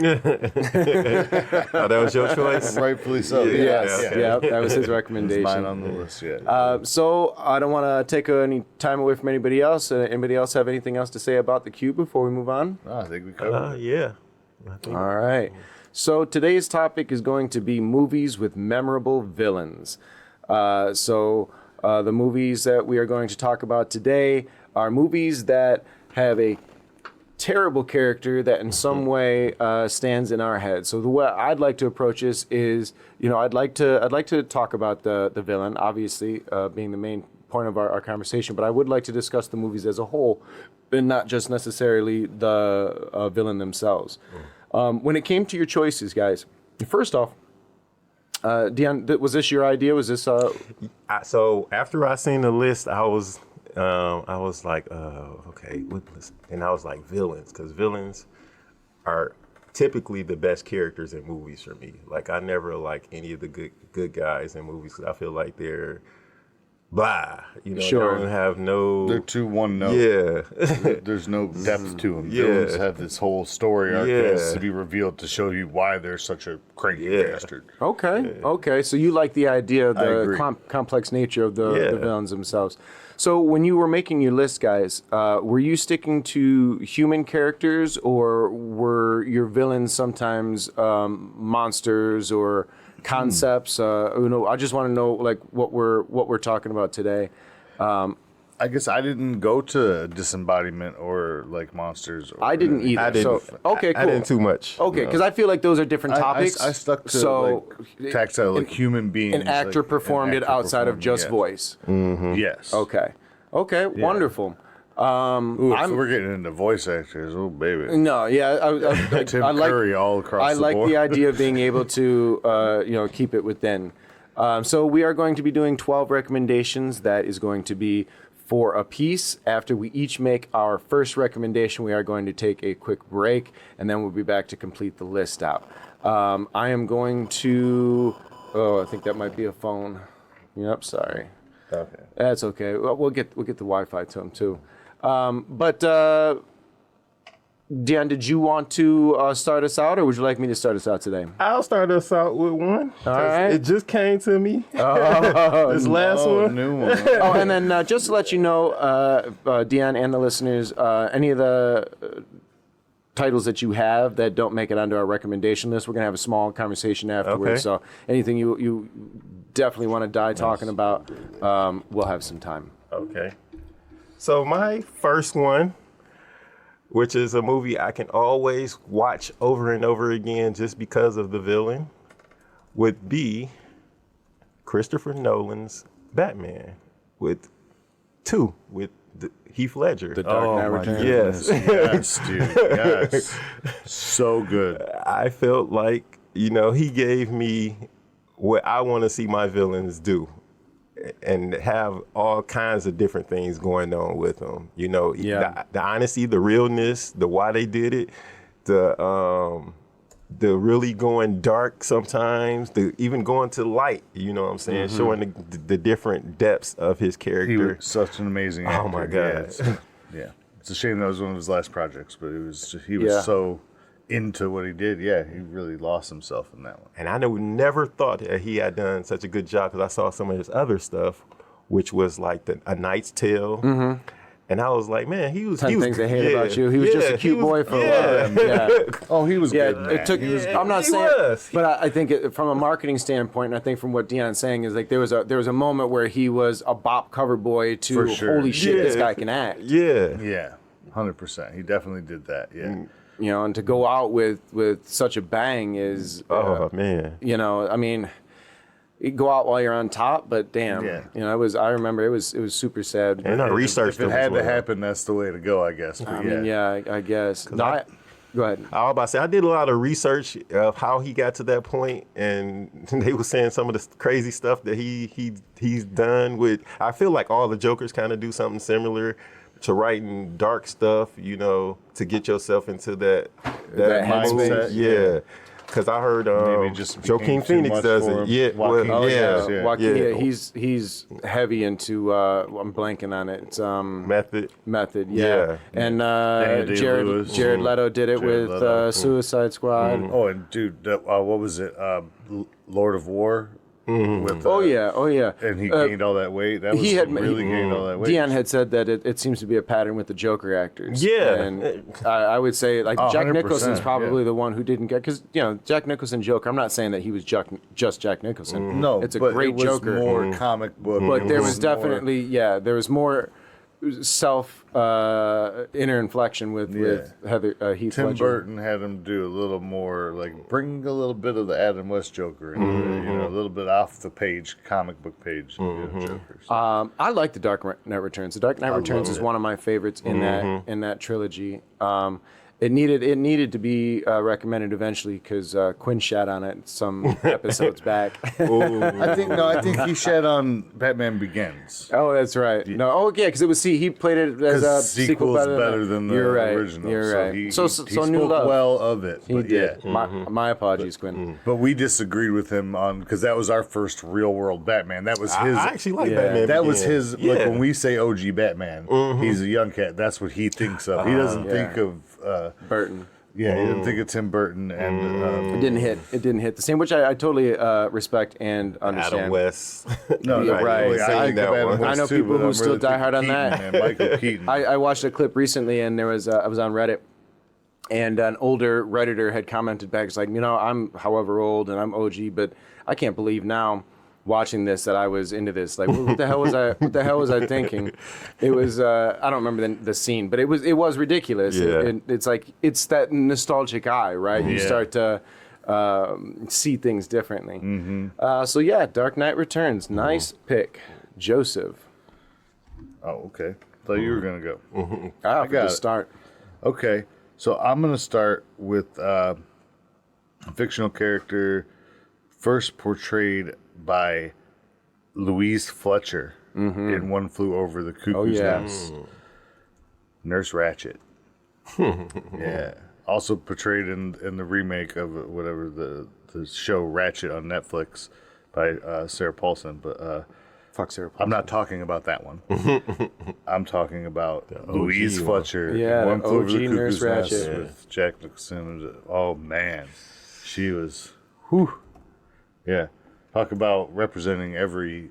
that was your choice? Rightfully so. Yes. Yeah, that was his recommendation. It's mine on the list. So I don't want to take any time away from anybody else. Anybody else have anything else to say about the Cube before we move on? I think we covered it. Yeah. All right. So today's topic is going to be movies with memorable villains. The movies that we are going to talk about today are movies that have a terrible character that in some way stands in our head. So the way I'd like to approach this is, I'd like to talk about the villain, obviously being the main point of our conversation, but I would like to discuss the movies as a whole and not just necessarily the villain themselves. When it came to your choices, guys, first off, Deon, was this your idea? Was this? So after I seen the list, I was like, okay, and I was like villains, because villains are typically the best characters in movies for me. Like I never like any of the good guys in movies because I feel like they're blah. You know, Sure. they don't have no. They're too one note. Yeah. There's no depth to them. Yeah. Villains have this whole story arc that has Yeah. to be revealed to show you why they're such a cranky Yeah. bastard. Okay. So you like the idea of I the agree. complex nature of the Yeah. villains themselves. So when you were making your list, guys, were you sticking to human characters, or were your villains sometimes monsters or concepts? I just want to know like what we're talking about today. I guess I didn't go to disembodiment or like monsters. Or I didn't either. I didn't. So okay, cool. I didn't too much. Okay, because I feel like those are different topics. I stuck to like tactile, like human beings. An actor like, performed it actor outside of performed, just yes. voice. Yes. Okay, wonderful. Ooh, if we're getting into voice actors. Oh, baby. No, yeah, Tim I like Curry all across I the like board. the idea of being able to keep it within. So we are going to be doing 12 recommendations. That is going to be 4 apiece. After we each make our first recommendation, we are going to take a quick break, and then we'll be back to complete the list out. I am going to. Oh, I think that might be a phone. Yep, sorry. Okay. That's okay. We'll get the Wi-Fi to him too. But Deon, did you want to start us out, or would you like me to start us out today? I'll start us out with one. All right. It just came to me. This last one. New one. Oh, and then just to let you know, Deon and the listeners, any of the titles that you have that don't make it onto our recommendation list, we're going to have a small conversation afterwards. Okay. So anything you definitely want to die talking about, we'll have some time. Okay. So my first one, which is a movie I can always watch over and over again just because of the villain, would be Christopher Nolan's Batman with Heath Ledger. The Dark Knight Returns. Yes. Yes, dude. Yes. So good. I felt like, he gave me what I want to see my villains do and have all kinds of different things going on with them. Yeah. The honesty, the realness, the why they did it, the really going dark sometimes, the even going to light, you know what I'm saying? Showing the different depths of his character. He was such an amazing actor. Oh my God. Yeah. It's a shame that was one of his last projects, but he was so into what he did. Yeah, he really lost himself in that one. And I never thought that he had done such a good job because I saw some of his other stuff, which was like A Knight's Tale. And I was like, man, he was 10 he was, Things I Hate About You. He was just a cute boy for a while. Yeah. Oh, he was Yeah, good. in it that. took. He was I'm not He saying, was. but I think from a marketing standpoint, and I think from what Deon's saying is like there was a moment where he was a bop cover boy to For sure. holy shit, this Yeah. guy can act. Yeah. Yeah, 100%. He definitely did that. Yeah. And to go out with such a bang is, Oh, man. I mean, you go out while you're on top, but damn, Yeah. I remember it was super sad. And I researched If it him had as to well. happen, that's the way to go, I guess. But I mean, yeah, I guess. No, go ahead. I was about to say, I did a lot of research of how he got to that point, and they were saying some of the crazy stuff that he's done with. I feel like all the Jokers kind of do something similar to writing dark stuff, to get yourself into that headspace. Yeah. Because I heard Maybe just Joaquin became too Phoenix much does for it. him. Yeah, Joaquin well, Phoenix, yeah. yeah. Joaquin, Yeah. he's heavy into. I'm blanking on it. It's Method. Yeah. And Daniel Day-Lewis. Jared Leto did it Jared with Leto. Suicide Squad. Oh, and dude, what was it? Lord of War. With, Oh yeah. And he gained all that weight. That was He had really gained all that weight. Deon had said that it seems to be a pattern with the Joker actors. Yeah. And I would say like Jack 100%, Nicholson's probably yeah. the one who didn't get, because Jack Nicholson Joker. I'm not saying that he was just Jack Nicholson. No, it's a but great it was Joker. more comic book. But there was more- definitely there was more self inner inflection with Heath Tim Ledger. Burton had him do a little more, like bring a little bit of the Adam West Joker into it, a little bit off the page, comic book page Jokers. I like The Dark Knight Returns. The Dark Knight Returns is it. one of my favorites in that trilogy. It needed to be recommended eventually because Quinn shat on it some episodes back. I think he shed on Batman Begins. Oh, that's right. Because it was he played it as a sequel better than the original. You're right. He so spoke new love. well of it. He did. Yeah. My apologies, Quinn. But we disagreed with him on because that was our first real world Batman. That was his. I actually like Batman. That was his. Like when we say OG Batman, he's a young cat. That's what he thinks of. He doesn't think of Burton. Yeah, he didn't think of Tim Burton, and it didn't hit the same, which I totally respect and understand. Adam West. No, right. I know people who still die hard on that. Man, Michael Keaton. I watched a clip recently, and there was I was on Reddit, and an older Redditor had commented back, it's like, I'm however old, and I'm OG, but I can't believe now, watching this, that I was into this. Like, what the hell was I? What the hell was I thinking? It was I don't remember the scene, but it was ridiculous. Yeah. It's like it's that nostalgic eye, right? You start to see things differently. So Dark Knight Returns, nice pick, Joseph. Oh, okay. Thought you were gonna go. I got to start. Okay, so I'm gonna start with a fictional character first portrayed by Louise Fletcher in One Flew Over the Cuckoo's Nest. Nurse Ratched. Yeah. Also portrayed in the remake of whatever the show Ratched on Netflix by Sarah Paulson. But fuck Sarah Paulson. I'm not talking about that one. I'm talking about Louise Fletcher. Yeah, One Flew Over the Nurse Cuckoo's Nest Ratched. with Jack Nicholson. Oh man, she was. Whew. Yeah. Talk about representing every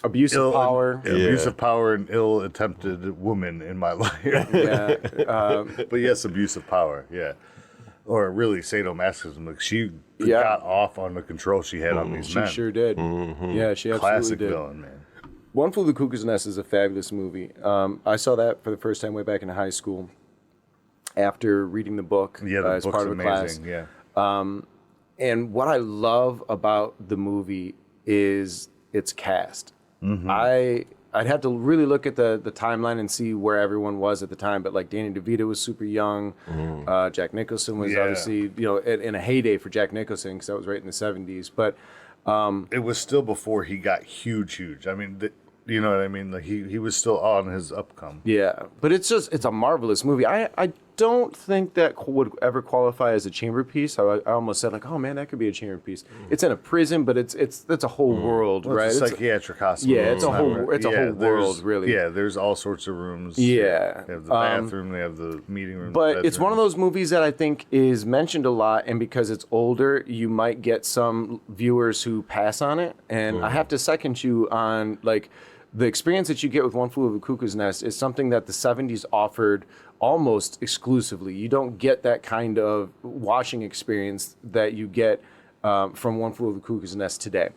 abuse of power. Abuse of power and ill-attempted woman in my life. But yes, abuse of power, or really sadomasochism. Like she got off on the control she had on these men. She sure did. Yeah, she absolutely Classic did. villain, man. One Flew Over the Cuckoo's Nest is a fabulous movie. I saw that for the first time way back in high school after reading the book as book's part of a class. amazing. Yeah. And what I love about the movie is its cast. I'd have to really look at the timeline and see where everyone was at the time. But like Danny DeVito was super young. Jack Nicholson was obviously, in a heyday for Jack Nicholson because that was right in the 70s. But it was still before he got huge. I mean, you know what I mean? Like he was still on his upcome. Yeah, but it's a marvelous movie. I don't think that would ever qualify as a chamber piece. I almost said like, oh man, that could be a chamber piece. It's in a prison, but it's a whole world, right? It's a psychiatric hospital. Yeah, it's a whole world, really. Yeah, there's all sorts of rooms. Yeah, they have the bathroom, they have the meeting room. But it's one of those movies that I think is mentioned a lot, and because it's older, you might get some viewers who pass on it. And I have to second you on like. The experience that you get with One Flew Over the Cuckoo's Nest is something that the 70s offered almost exclusively. You don't get that kind of watching experience that you get from One Flew Over the Cuckoo's Nest today.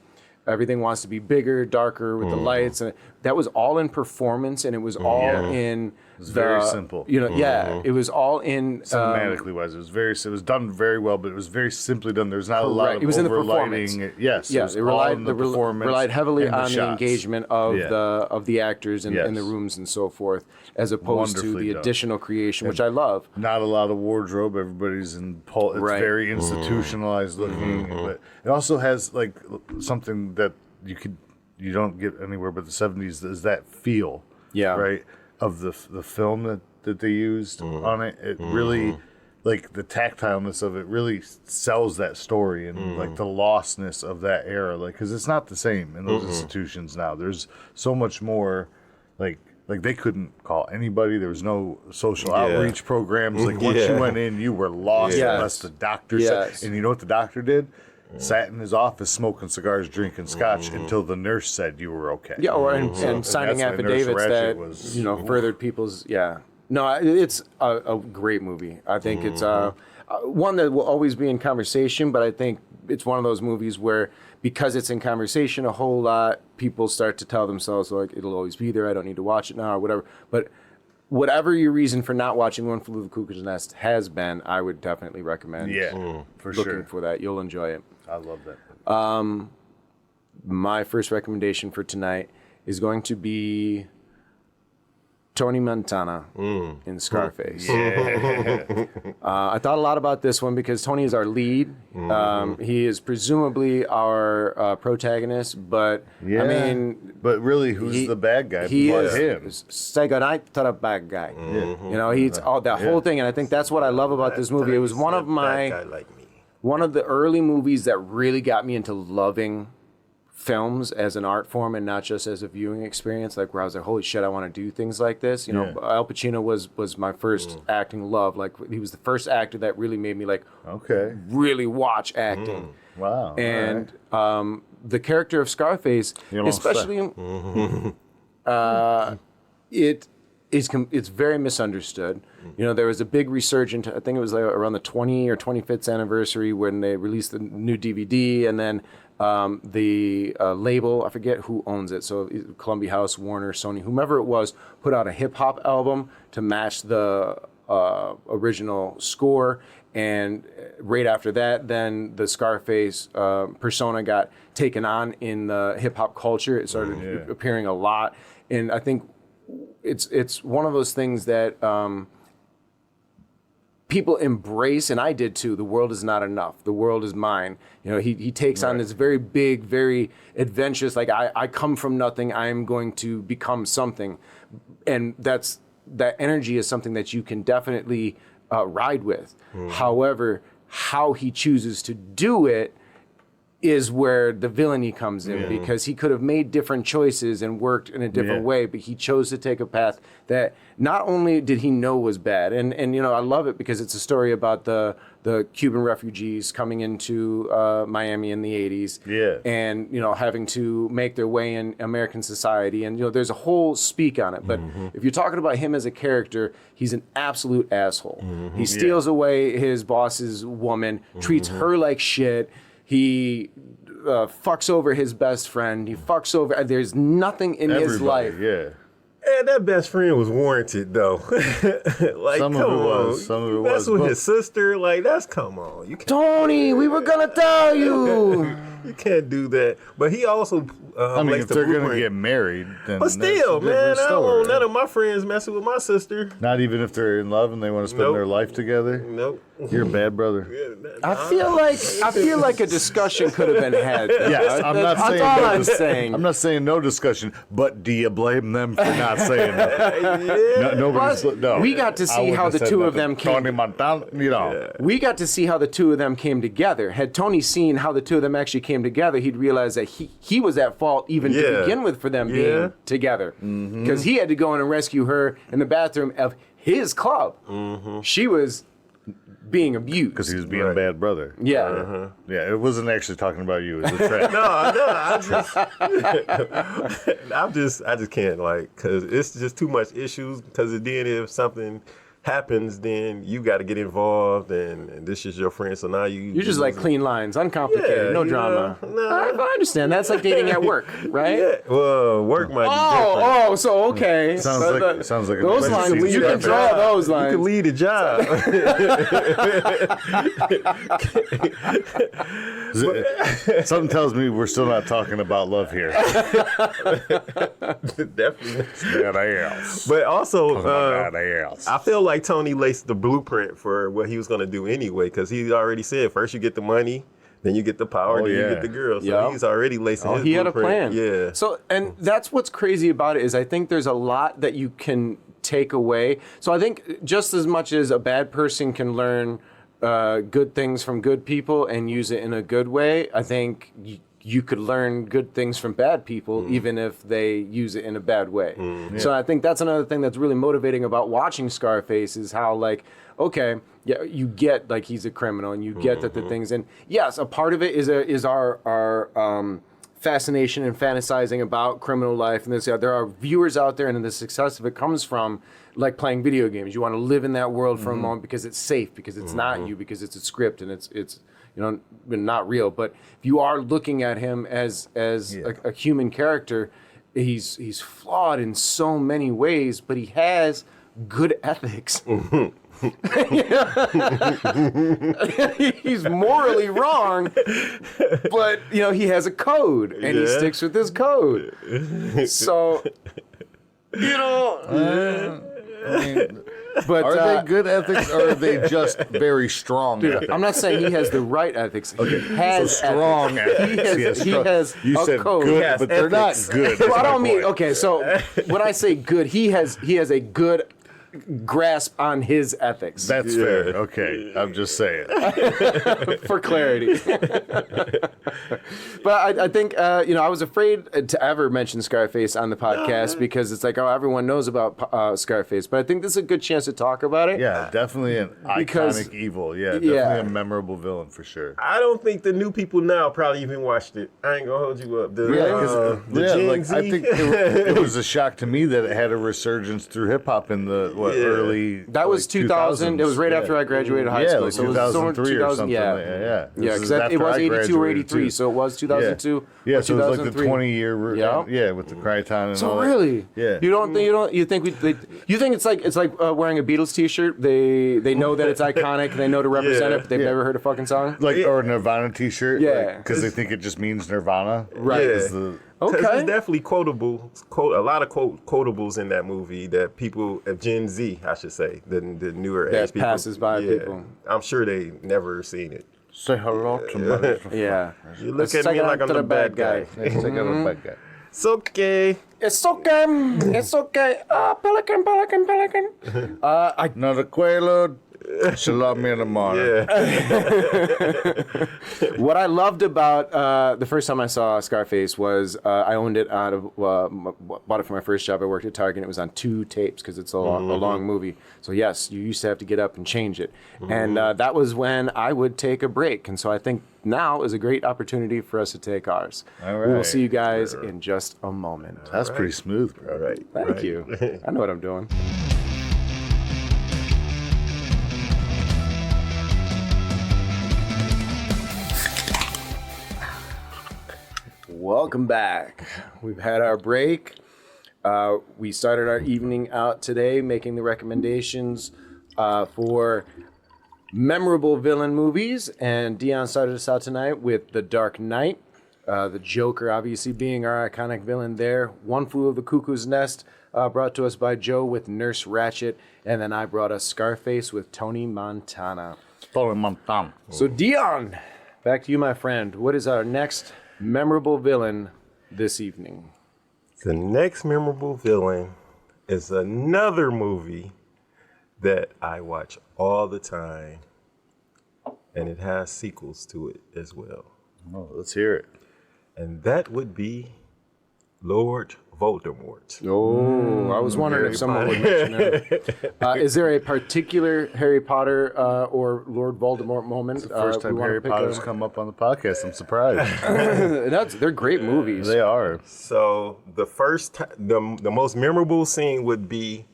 Everything wants to be bigger, darker with the lights, and that was all in performance, and it was all in. It was very simple. It was all in cinematically wise. It was done very well, but it was very simply done. There was not a lot of it was in the performance. Yes, it relied heavily on the engagement of the actors in the rooms and so forth, as opposed to the additional creation, which I love. Not a lot of wardrobe. Everybody's in it's very institutionalized looking, but it also has like something that you don't get anywhere but the 70s is that feel, right, of the film that they used on it. It really, like the tactileness of it really sells that story and like the lostness of that era, like because it's not the same in those institutions now. There's so much more, like they couldn't call anybody. There was no social outreach programs. Like once you went in, you were lost unless the doctor said. And you know what the doctor did? Sat in his office smoking cigars, drinking scotch until the nurse said you were okay. Yeah, and signing affidavits that furthered people's. Yeah, no, it's a great movie. I think it's one that will always be in conversation. But I think it's one of those movies where because it's in conversation a whole lot, people start to tell themselves like it'll always be there. I don't need to watch it now or whatever. But whatever your reason for not watching One Flew Over the Cuckoo's Nest has been, I would definitely recommend. For looking sure. for that. You'll enjoy it. I love that. My first recommendation for tonight is going to be Tony Montana in Scarface. Yeah. I thought a lot about this one because Tony is our lead. He is presumably our protagonist, but Yeah. I mean, but really, who's the bad guy? he But is him. second to the bad guy. You know, he's all that whole thing, and I think that's what I love about this movie. It was one of That guy like me. one of the early movies that really got me into loving films as an art form and not just as a viewing experience, like where I was like, holy shit, I want to do things like this. You know, Al Pacino was my first acting love. Like he was the first actor that really made me like really watch acting. Wow. And the character of Scarface, especially it's very misunderstood. You know, there was a big resurgence. I think it was like around the 20 or 25th anniversary when they released the new DVD, and then the label, I forget who owns it, so Columbia House, Warner, Sony, whomever it was, put out a hip-hop album to match the original score. And right after that, then the Scarface persona got taken on in the hip-hop culture. It started appearing a lot. And I think it's one of those things that people embrace, and I did too. The world is not enough. The world is mine. You know, he takes on this very big, very adventurous, like I come from nothing, I am going to become something. And that energy is something that you can definitely ride with. However, how he chooses to do it is where the villainy comes in, because he could have made different choices and worked in a different way, but he chose to take a path that not only did he know was bad, and you know, I love it because it's a story about the Cuban refugees coming into Miami in the 80s, and you know, having to make their way in American society, and you know, there's a whole speak on it. But if you're talking about him as a character, he's an absolute asshole. He steals away his boss's woman, treats her like shit. He fucks over his best friend. He fucks over. There's nothing in his life. Yeah. And that best friend was warranted though. Like, Some come of it on. was. Some of it That's was. with his sister. Like, that's come on. You can't. Tony, we were gonna tell you. You can't do that. But he also. I mean, lays if the they're going to blueprint. get married, then But still, that's a different man, I don't story. want none of my friends messing with my sister. Not even if they're in love and they want to spend Nope. their life together. Nope. You're a bad brother. I feel like a discussion could have been had. Yes, I'm not That's saying. all no I'm dis- saying. I'm not saying no discussion, but do you blame them for not saying that? Yeah. Nobody's. Plus, No. we got to I see wouldn't how have the said two of nothing. them came. Tony Montana, you know. We got to see how the two of them came together. Had Tony seen how the two of them actually came together, he'd realize that he was at fault even to begin with for them being together. Because he had to go in and rescue her in the bathroom of his club. She was being abused. Because he was being a bad brother. Yeah. Yeah, it wasn't actually talking about you. It was a trap. No, I just can't, like, because it's just too much issues. Because then if something happens, then you got to get involved, and this is your friend, so now You're just like clean lines, uncomplicated, no drama. I understand. That's like dating at work, right? Yeah. Well, work might be different. Oh, so okay. Sounds So like a those nice lines. scene. You can draw those lines. You can lead a job. Something tells me we're still not talking about love here. Definitely. Bad ass. But also, Bad ass. I feel like Tony laced the blueprint for what he was going to do anyway, because he already said first you get the money, then you get the power, then you get the girl. So he's already lacing his He had a blueprint. plan. Yeah. So, and that's what's crazy about it is I think there's a lot that you can take away. So I think just as much as a bad person can learn good things from good people and use it in a good way, I think you could learn good things from bad people, even if they use it in a bad way. So I think that's another thing that's really motivating about watching Scarface is how, like, okay, yeah, you get like he's a criminal, and you get that the things, and yes, a part of it is our fascination and fantasizing about criminal life, and this. There are viewers out there, and the success of it comes from like playing video games. You want to live in that world for a moment because it's safe, because it's not you, because it's a script, and it's you know, not real. But if you are looking at him as a human character, he's flawed in so many ways, but he has good ethics. He's morally wrong, but you know, he has a code, and he sticks with his code. So But are they good ethics or are they just very strong ethics? I'm not saying he has the right ethics. He has strong ethics. He has you a said code. good, but they're not good. Well, I don't mean, okay, so when I say good, he has a good grasp on his ethics. That's fair. Okay, I'm just saying. For clarity. But I think, I was afraid to ever mention Scarface on the podcast because it's like, everyone knows about Scarface. But I think this is a good chance to talk about it. Yeah, definitely an iconic evil. Yeah, definitely a memorable villain for sure. I don't think the new people now probably even watched it. I ain't gonna hold you up. The Gen Z. I think it was a shock to me that it had a resurgence through hip hop in the early. That was 2000. It was right after I graduated high school. Like so 2003 or something. Yeah, because it was 82 or 83, so it was 2002. Yeah, so it was like the 20-year. With the Cryton and so all really, that. Yeah. You think it's like wearing a Beatles T-shirt. They know that it's iconic. They know to represent it, but they've never heard a fucking song. Or a Nirvana T-shirt. Yeah, because they think it just means Nirvana. Right. Yeah. Okay. There's definitely a lot of quotables in that movie that people, Gen Z, I should say, the newer that age people. passes by people. I'm sure they never seen it. Say hello to me. Yeah. You look at me like I'm the bad guy. It's okay. It's okay. It's okay. Pelican. Another Quaalude. She'll love me in the morning. Yeah. What I loved about the first time I saw Scarface was I owned it out of bought it for my first job. I worked at Target. And it was on 2 tapes because it's a long movie. So yes, you used to have to get up and change it, and that was when I would take a break. And so I think now is a great opportunity for us to take ours. All right. We will see you guys in just a moment. That's pretty smooth, bro. All right. Thank you. I know what I'm doing. Welcome back. We've had our break. We started our evening out today making the recommendations for memorable villain movies. And Deon started us out tonight with The Dark Knight. The Joker obviously being our iconic villain there. One Flew Over the Cuckoo's Nest brought to us by Joe with Nurse Ratched. And then I brought us Scarface with Tony Montana. So Deon, back to you, my friend. What is our next memorable villain this evening? The next memorable villain is another movie that I watch all the time, and it has sequels to it as well. Oh, let's hear it. And that would be Lord Voldemort. Oh, I was wondering if someone would mention it. Is there a particular Harry Potter or Lord Voldemort moment? It's the first time Harry Potter's come up on the podcast. I'm surprised. They're great movies. They are. So the first, the most memorable scene would be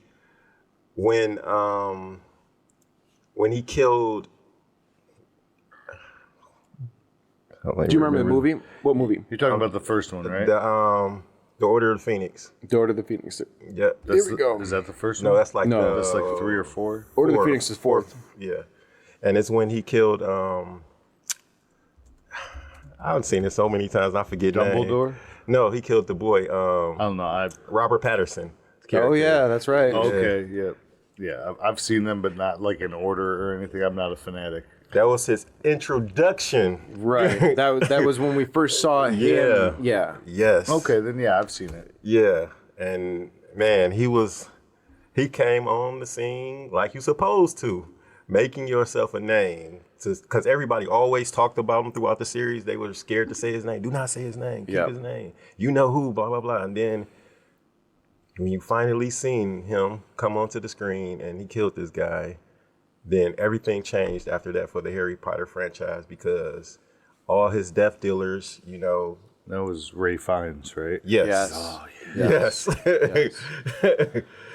when he killed. Do you remember the movie? What movie? You're talking about the first one, right? The Order of the Phoenix. The Order of the Phoenix. Yeah. Here we go. Is that the first one? No, that's like that's like 3 or 4. Order of the Phoenix is 4th. Yeah. And it's when he killed I haven't seen it so many times I forget Dumbledore? name. No, he killed the boy. I don't know. Robert Pattinson. Oh yeah, that's right. Okay, yeah. I've seen them, but not like in order or anything. I'm not a fanatic. That was his introduction. Right. That was when we first saw him. Yeah. Yeah. Yes. Okay, then yeah, I've seen it. Yeah. And man, he came on the scene like you're supposed to, making yourself a name. Because everybody always talked about him throughout the series. They were scared to say his name. Do not say his name. Keep his name. You know who, blah, blah, blah. And then when you finally seen him come onto the screen and he killed this guy, then everything changed after that for the Harry Potter franchise because all his death dealers, you know. That was Ray Fiennes, right? Yes. Oh, yes.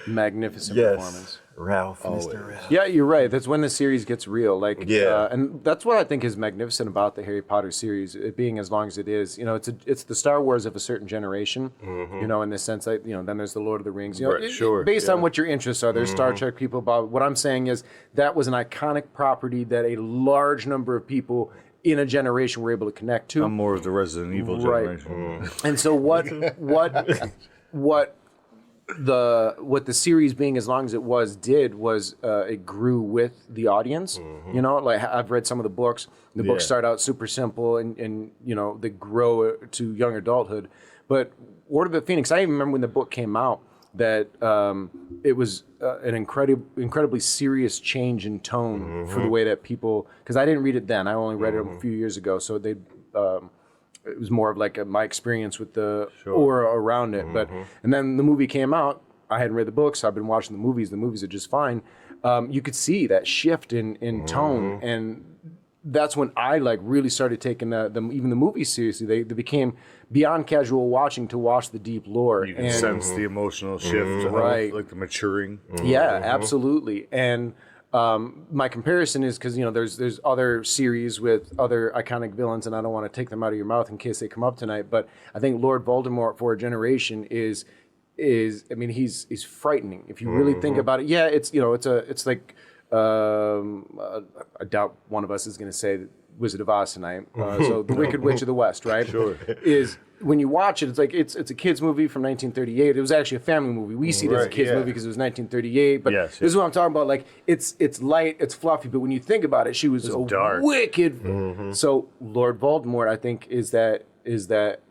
Magnificent yes. performance. Ralph, Mr. Ralph. Yeah, you're right. That's when the series gets real. Like, Yeah. and that's what I think is magnificent about the Harry Potter series, it being as long as it is. You know, it's the Star Wars of a certain generation. You know, in the sense that then there's the Lord of the Rings. You know, Right, sure, based on what your interests are. There's Star Trek people. But what I'm saying is that was an iconic property that a large number of people in a generation were able to connect to. I'm more of the Resident Evil Right. generation. And so what what the series being as long as it was it grew with the audience. You know, like I've read some of the books. The books start out super simple and you know they grow to young adulthood. But Order of the Phoenix, I even remember when the book came out that it was an incredibly serious change in tone for the way that people. Because I didn't read it then. I only read it a few years ago, so they. It was more of like my experience with the aura around it. But and then the movie came out. I hadn't read the books. I've been watching the movies. The movies are just fine. You could see that shift in tone, and that's when I like really started taking even the movies seriously. They became beyond casual watching to watch the deep lore. You can sense the emotional shift, right? Like the maturing. Yeah, absolutely. And my comparison is because, you know, there's other series with other iconic villains, and I don't want to take them out of your mouth in case they come up tonight, but I think Lord Voldemort for a generation is I mean, he's frightening if you really think about it. Yeah, it's, you know, it's like I doubt one of us is going to say Wizard of Oz tonight. So the Wicked Witch of the West, right? Sure. Is when you watch it, it's like it's a kids movie from 1938. It was actually a family movie. We see it as a kids movie because it was 1938. But this is what I'm talking about. Like it's light, it's fluffy. But when you think about it, she was a dark, wicked. So Lord Voldemort, I think, is that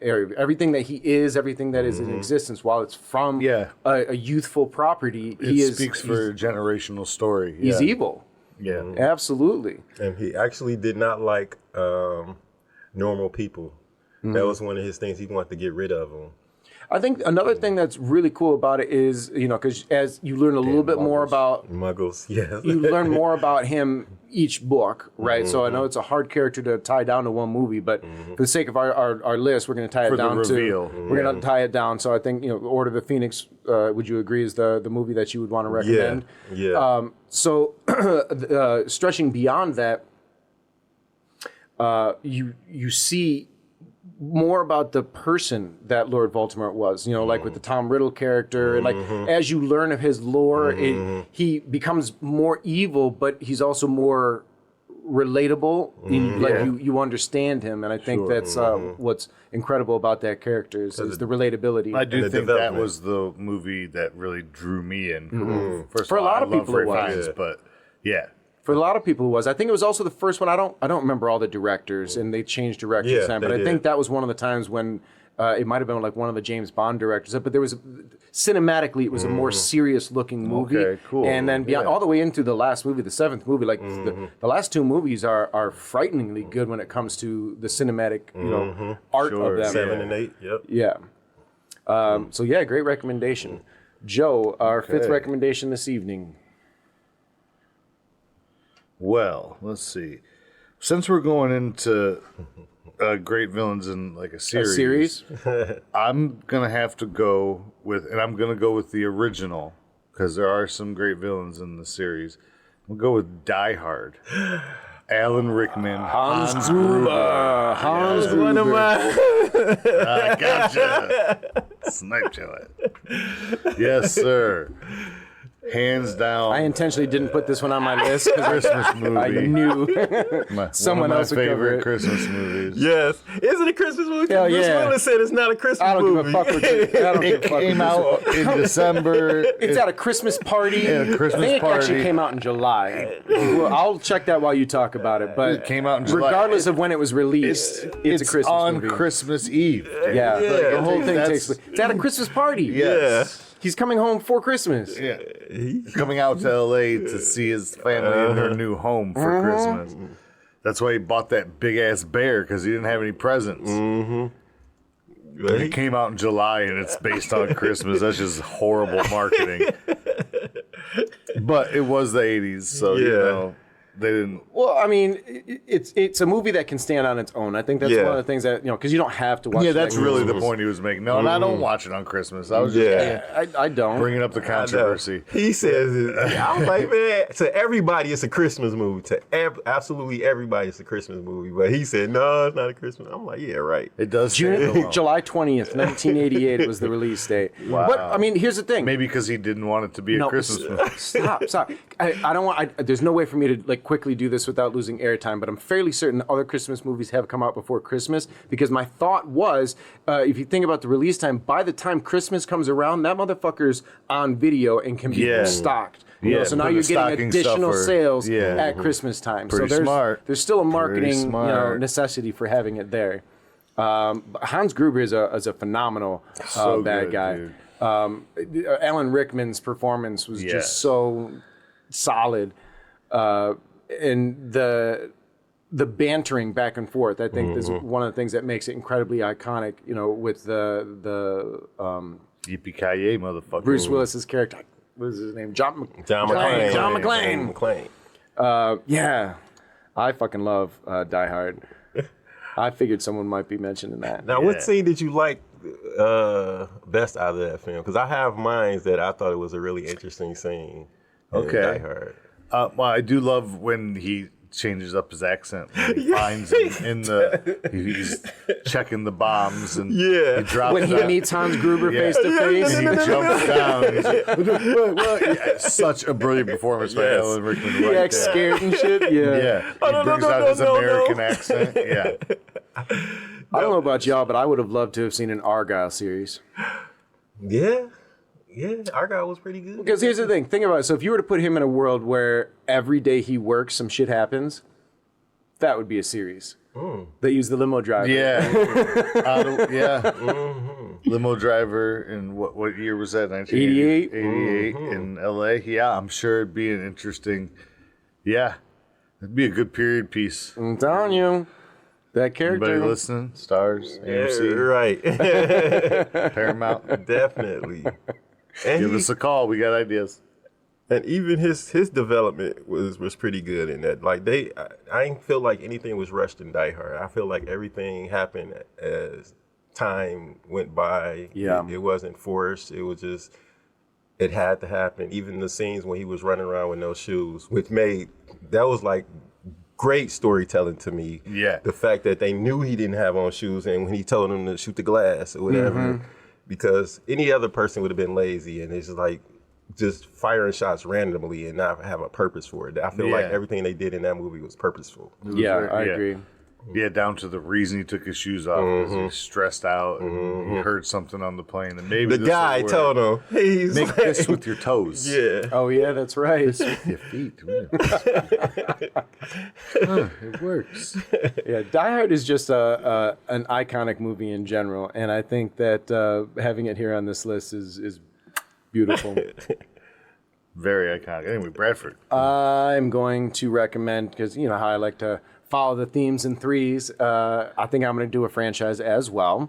area. Everything that he is, everything that is in existence, while it's from a youthful property, it speaks for a generational story. He's evil. Yeah, absolutely. And he actually did not like normal people. That was one of his things. He wanted to get rid of them. I think another thing that's really cool about it is, you know, because as you learn a little bit more about Muggles, yes, you learn more about him each book, right? So I know it's a hard character to tie down to one movie, but for the sake of our list, we're going to tie it down to we're going to tie it down. So I think, you know, Order of the Phoenix. Would you agree is the movie that you would want to recommend? Yeah. So stretching beyond that, you see more about the person that Lord Voldemort was, you know, like with the Tom Riddle character, and like as you learn of his lore, he becomes more evil, but he's also more relatable. Like you understand him, and I think that's what's incredible about that character is the relatability. I do think that was the movie that really drew me in. First For of all, a lot I of love people Ray it was. Fiennes, but For a lot of people, it was. I think it was also the first one. I don't remember all the directors, and they changed directors. But I think that was one of the times when it might have been like one of the James Bond directors. But there was cinematically, it was a more serious looking movie. Okay, cool. And then beyond, all the way into the last movie, the seventh movie, like the last two movies are frighteningly good when it comes to the cinematic, you know, art of them. 7 and 8. Yep. Yeah. So yeah, great recommendation, Joe. Our fifth recommendation this evening. Well, let's see. Since we're going into great villains in like a series? I'm gonna have to go with, and I'm gonna go with the original because there are some great villains in the series. We'll go with Die Hard. Alan Rickman, Hans Gruber. Hans Gruber. One of my. I gotcha. Sniped you it. Yes, sir. Hands down. I intentionally didn't put this one on my list because Christmas movie. I knew someone else would cover favorite it. Christmas movies. Yes. Is it a Christmas movie? Hell Bruce yeah. Willis said it's not a Christmas I don't movie. give a fuck with you. I don't give a It fuck with came this out one. in December. It's at a Christmas party. Yeah, a Christmas I think it actually party. came out in July. Well, I'll check that while you talk about it. But It came out in July. regardless of when it was released, it's a Christmas on movie. Christmas Eve. Yeah, the whole thing that's- takes place. It's at a Christmas party. Yes. He's coming home for Christmas. Yeah. Coming out to LA to see his family in their new home for Christmas. That's why he bought that big ass bear because he didn't have any presents. It came out in July and it's based on Christmas. That's just horrible marketing. But it was the 80s, so you know they didn't. Well, I mean, it's a movie that can stand on its own. I think that's one of the things that, because you don't have to watch. Yeah, that's that really the Christmas. point he was making. No, and I don't watch it on Christmas. I was just I don't. bringing up the controversy. He says it. I was like, man, to everybody it's a Christmas movie. To absolutely everybody it's a Christmas movie. But he said, no, it's not a Christmas. I'm like, yeah, right. It does stand alone. July 20th, 1988 was the release date. Wow. But I mean, here's the thing. Maybe because he didn't want it to be a Christmas movie. Stop. I don't want. There's no way for me to like quickly do this without losing airtime, but I'm fairly certain other Christmas movies have come out before Christmas, because my thought was, if you think about the release time, by the time Christmas comes around, that motherfucker's on video and can be stocked. You know, so now you're getting additional sales at Christmas time. Pretty so smart. There's still a marketing necessity for having it there. Hans Gruber is a phenomenal bad guy. Dude. Alan Rickman's performance was just so solid, and the bantering back and forth, I think, is one of the things that makes it incredibly iconic. You know, with the Yippee-ki-yay, motherfucker. Bruce Willis's character. What is his name? John McClane. John McClane. Yeah, I fucking love Die Hard. I figured someone might be mentioning that. Now, what scene did you like best out of that film? Because I have mine that I thought it was a really interesting scene. Die Hard. Well, I do love when he changes up his accent. When he finds him he's checking the bombs and he drops when he meets Hans Gruber face to face. And he jumps down. And he's like, such a brilliant performance by Alan Rickman. He acts scared and shit. He brings out his American accent. Yeah. I don't know about y'all, but I would have loved to have seen an Argyle series. Yeah, Argyle was pretty good. Because here's the thing. Think about it. So if you were to put him in a world where every day he works, some shit happens, that would be a series. They use the limo driver. Limo driver, in what year was that? 88? 88 in L.A. Yeah, I'm sure it'd be an interesting, it'd be a good period piece. I'm telling you. That character. Everybody listening? Stars, AMC. Right. Paramount. Definitely. And Give us a call. We got ideas. And even his development was pretty good in that. Like I didn't feel like anything was rushed in Die Hard. I feel like everything happened as time went by. Yeah. It wasn't forced. It was just, it had to happen. Even the scenes when he was running around with no shoes, that was like great storytelling to me. Yeah. The fact that they knew he didn't have on shoes, and when he told them to shoot the glass or whatever, because any other person would have been lazy, and it's just firing shots randomly and not have a purpose for it. I feel like everything they did in that movie was purposeful. I agree. Yeah, down to the reason he took his shoes off because he was stressed out and he heard something on the plane, and maybe The guy told him, "Hey, make this with your toes." Yeah. Oh yeah, that's right. With your feet. It works. Yeah, Die Hard is just an iconic movie in general, and I think that having it here on this list is beautiful. Very iconic. Anyway, Bradford. I'm going to recommend, because you know how I like to follow the themes in threes. I think I'm going to do a franchise as well.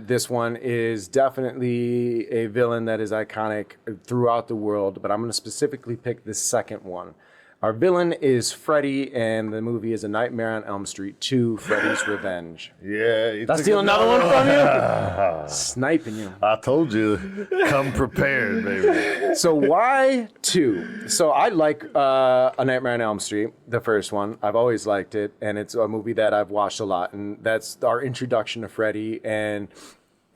This one is definitely a villain that is iconic throughout the world, but I'm going to specifically pick the second one. Our villain is Freddy, and the movie is A Nightmare on Elm Street 2, Freddy's Revenge. Yeah. Did I steal another one from you? Sniping you. I told you. Come prepared, baby. So why 2? So I like A Nightmare on Elm Street, the first one. I've always liked it, and it's a movie that I've watched a lot, and that's our introduction to Freddy, and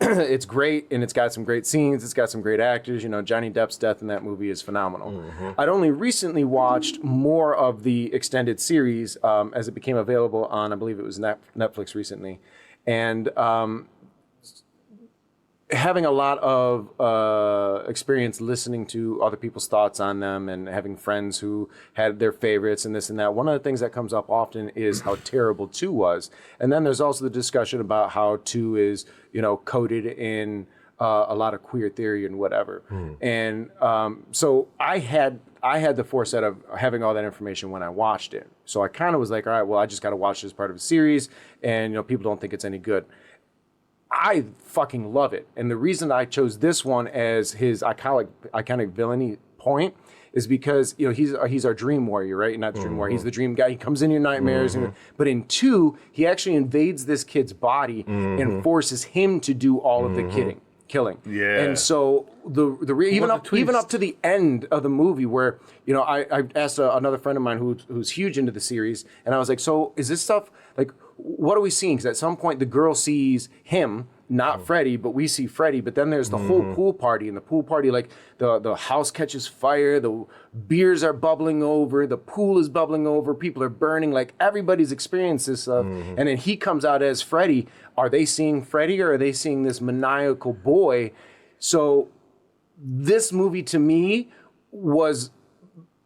it's great, and it's got some great scenes. It's got some great actors. You know, Johnny Depp's death in that movie is phenomenal. I'd only recently watched more of the extended series as it became available on, I believe it was Netflix recently. And having a lot of experience listening to other people's thoughts on them and having friends who had their favorites and this and that, one of the things that comes up often is how terrible 2 was. And then there's also the discussion about how 2 is, you know, coded in a lot of queer theory and whatever. And so I had the foresight of having all that information when I watched it. So I kind of was like, all right, well, I just got to watch this part of a series, and, you know, people don't think it's any good. I fucking love it. And the reason I chose this one as his iconic villainy point is because, you know, he's our dream warrior, right? Not the dream warrior. He's the dream guy. He comes in your nightmares. But in 2, he actually invades this kid's body and forces him to do all of the killing. Yeah. And so even up to the end of the movie, where, you know, I asked another friend of mine who's huge into the series, and I was like, so is this stuff like, what are we seeing? Because at some point the girl sees him not Freddy, but we see Freddy. But then there's the whole pool party, and the pool party, like the house catches fire, the beers are bubbling over, the pool is bubbling over, people are burning, like everybody's experienced this stuff. And then he comes out as Freddy. Are they seeing Freddy, or are they seeing this maniacal boy? So this movie to me was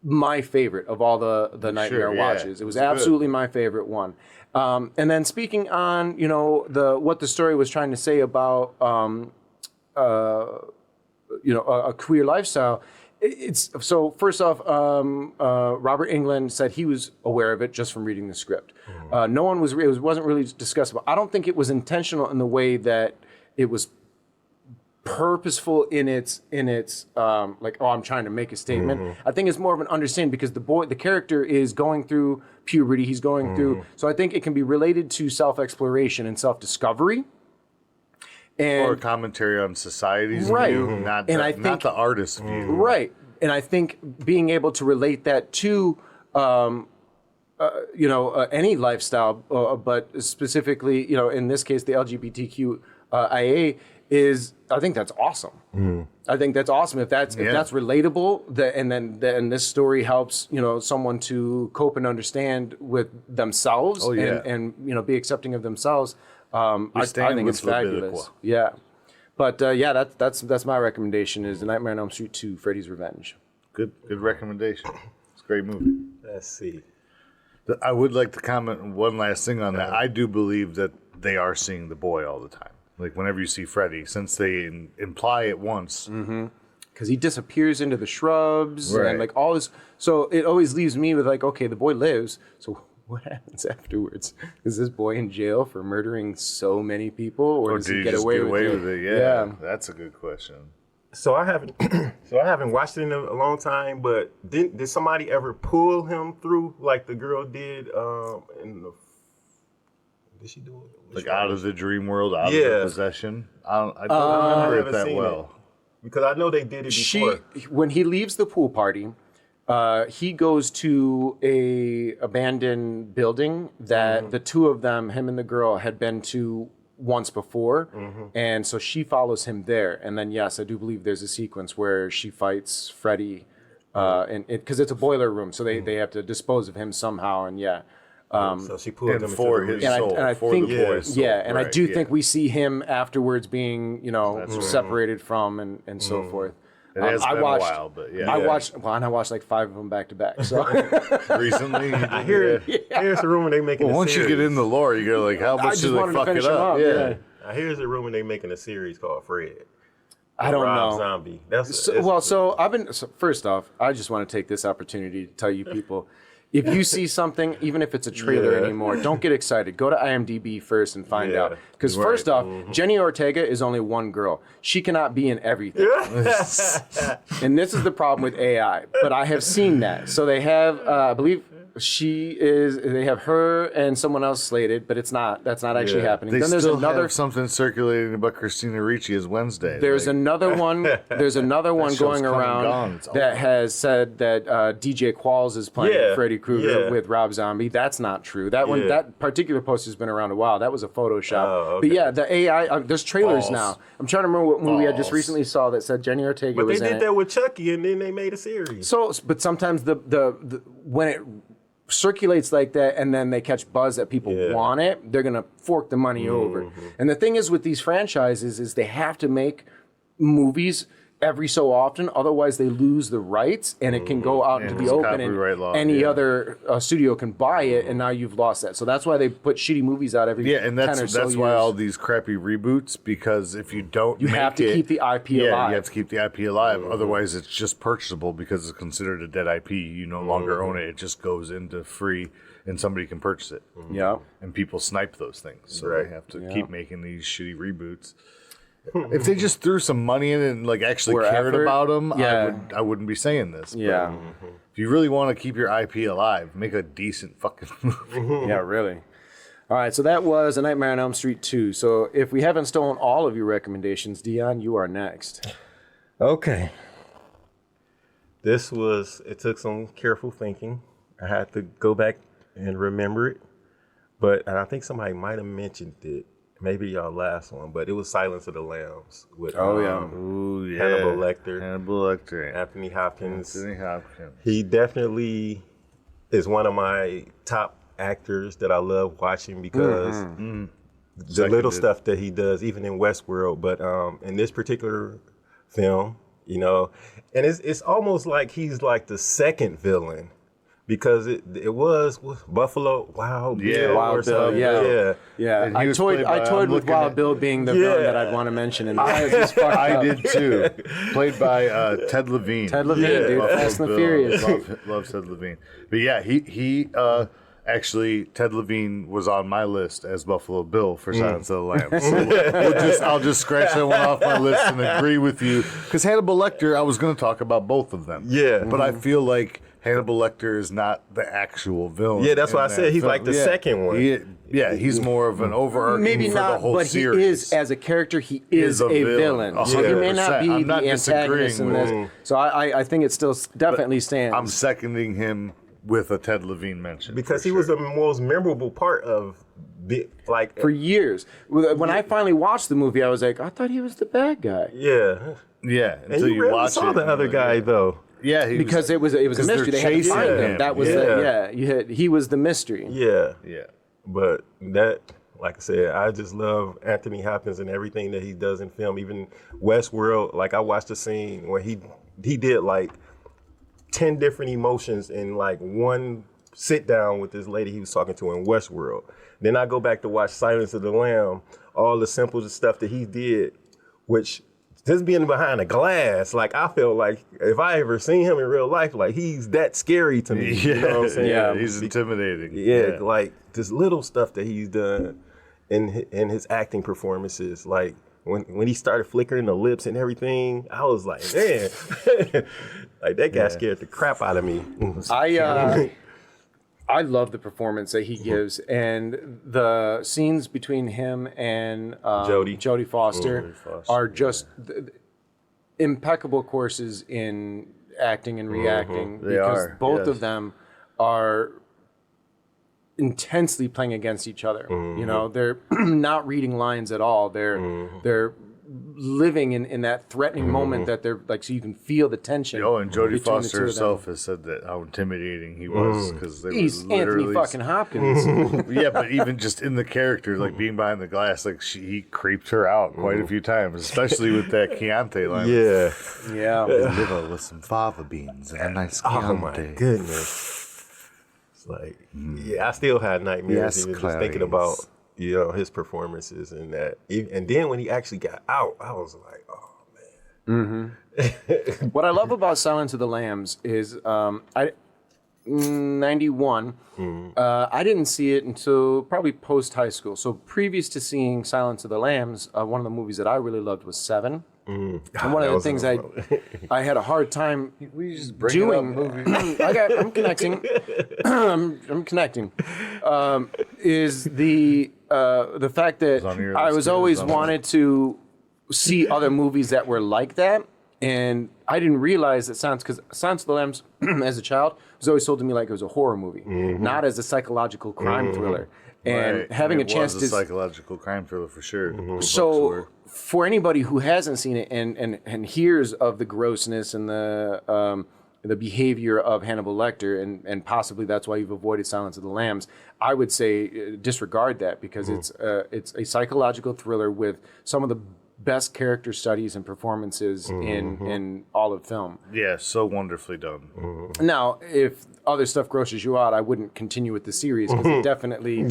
my favorite of all the Nightmare watches. It was absolutely my favorite one. And then speaking on, what the story was trying to say about, a queer lifestyle. It's so first off, Robert Englund said he was aware of it just from reading the script. No one was. It wasn't really discussed. I don't think it was intentional in the way that it was purposeful in its I'm trying to make a statement. I think it's more of an understanding because the character is going through puberty. He's going through. So I think it can be related to self-exploration and self-discovery. Or a commentary on society's view, not the artist's view. Right. And I think being able to relate that to, any lifestyle, but specifically, in this case, the LGBTQIA I think that's awesome. I think that's awesome if that's relatable. And then this story helps someone to cope and understand with themselves and be accepting of themselves. I think it's fabulous. Yeah, but that's my recommendation is The Nightmare on Elm Street 2: Freddy's Revenge. Good recommendation. It's a great movie. Let's see. I would like to comment one last thing on that. I do believe that they are seeing the boy all the time. Like whenever you see Freddy, since they imply it once. Because he disappears into the shrubs and like all this. So it always leaves me with like, okay, the boy lives. So what happens afterwards? Is this boy in jail for murdering so many people, or does he get away with it? Yeah, that's a good question. So I haven't watched it in a long time. But did somebody ever pull him through like the girl did? Did she do it? Like out of the dream world, out of the possession? I don't remember it that well. Because I know they did it before. When he leaves the pool party, he goes to a abandoned building that the two of them, him and the girl, had been to once before. And so she follows him there. And then, yes, I do believe there's a sequence where she fights Freddy because it's a boiler room. So they have to dispose of him somehow. And so she pulled him for his soul, and I for think, the boy's soul. I do think we see him afterwards being, separated from and so forth. It has been a while, but I watched like 5 of them back to back. So recently, I hear here's the rumor they making. Well, once you get in the lore, you go like, how much do they fuck it up? Yeah. I hear the rumor they making a series called Fred. I don't know. Zombie. First off, I just want to take this opportunity to tell you people. If you see something, even if it's a trailer anymore, don't get excited. Go to IMDb first and find out. Because first off, Jenny Ortega is only one girl. She cannot be in everything. And this is the problem with AI. But I have seen that. So they have, I believe they have her and someone else slated, but that's not actually happening. Then there's have something circulating about Christina Ricci as Wednesday. There's another one going around that has said that DJ Qualls is playing Freddy Krueger with Rob Zombie. That's not true. That particular post has been around a while. That was a Photoshop. Oh, okay. But the AI, there's trailers now. I'm trying to remember what movie I just recently saw that said Jenny Ortega was in it. But they did that with Chucky, and then they made a series. So, but sometimes the when it circulates like that and then they catch buzz that people want it, they're going to fork the money over. And the thing is with these franchises is they have to make movies every so often, otherwise they lose the rights and it can go out into the open and any other studio can buy it and now you've lost that. So that's why they put shitty movies out every 10 or so years. That's why all these crappy reboots, because if you don't you have to keep the IP alive. Yeah, you have to keep the IP alive. Otherwise it's just purchasable because it's considered a dead IP. You no longer own it. It just goes into free and somebody can purchase it. Yeah. And people snipe those things. So they have to keep making these shitty reboots. If they just threw some money in it and like actually cared about them, I wouldn't be saying this. Yeah. If you really want to keep your IP alive, make a decent fucking movie. Yeah, really. All right, so that was A Nightmare on Elm Street 2. So if we haven't stolen all of your recommendations, Deon, you are next. Okay. It took some careful thinking. I had to go back and remember it. And I think somebody might have mentioned it maybe y'all last one, but it was Silence of the Lambs with Ooh, yeah. Hannibal Lecter. Hannibal Lecter. Anthony Hopkins. Anthony Hopkins. He definitely is one of my top actors that I love watching because the little stuff that he does, even in Westworld, but in this particular film, you know, and it's almost like he's like the second villain. Because it was Buffalo Wild Bill. Wild Bill, yeah. I toyed with Wild Bill being the villain that I'd want to mention, and I did too. Played by Ted Levine. Ted Levine, dude, Fast and the Furious. Love Ted Levine. But yeah, he actually Ted Levine was on my list as Buffalo Bill for Silence of the Lambs. So I'll just scratch that one off my list and agree with you. Because Hannibal Lecter, I was going to talk about both of them. Yeah, but I feel like Hannibal Lecter is not the actual villain. Yeah, that's why I said he's like the second one. He's more of an overarching maybe for not, the whole but series. he is, as a character, he is a villain. So he may not be I'm not the antagonist in this. So I think it still definitely stands. I'm seconding him with a Ted Levine mention. Because he was the most memorable part of for years. When I finally watched the movie, I was like, I thought he was the bad guy. Yeah. Yeah. And you really watch saw the other guy though. Yeah, because it was a mystery. They had to find him. That was he was the mystery. Yeah. Yeah. But that, like I said, I just love Anthony Hopkins and everything that he does in film. Even Westworld, like I watched a scene where he did like 10 different emotions in like one sit down with this lady he was talking to in Westworld. Then I go back to watch Silence of the Lamb, all the simple stuff that he did, which just being behind a glass, like I feel like if I ever seen him in real life, like he's that scary to me. You know what I'm saying? Yeah, he's intimidating. Yeah, like this little stuff that he's done in his acting performances, like when he started flickering the lips and everything, I was like, man, like that guy scared the crap out of me. I love the performance that he gives, and the scenes between him and Jodie Foster are just impeccable courses in acting and reacting because both of them are intensely playing against each other. You know, they're not reading lines at all. They're living in that threatening moment that they're like, so you can feel the tension. Oh, and Jodie Foster herself has said that how intimidating he was because he's Anthony fucking Hopkins. Yeah, but even just in the character, like being behind the glass, like he creeped her out quite a few times, especially with that Chianti line. Yeah. Liver with some fava beans and a nice Chianti. Oh my goodness! It's like, I still had nightmares even just thinking about his performances and that. And then when he actually got out, I was like, oh man. What I love about Silence of the Lambs is 91. I didn't see it until probably post high school. So previous to seeing Silence of the Lambs, one of the movies that I really loved was Seven. And one of the things I had a hard time doing. I'm connecting. I'm connecting. Is the fact that I was always wanted to see other movies that were like that, and I didn't realize that Silence of the Lambs, as a child, was always sold to me like it was a horror movie, not as a psychological crime thriller. And having a chance to psychological crime thriller for sure. So for anybody who hasn't seen it and hears of the grossness and the behavior of Hannibal Lecter, and possibly that's why you've avoided Silence of the Lambs, I would say disregard that because it's a psychological thriller with some of the best character studies and performances in all of film. Yeah, so wonderfully done. Now, if other stuff grosses you out, I wouldn't continue with the series because it definitely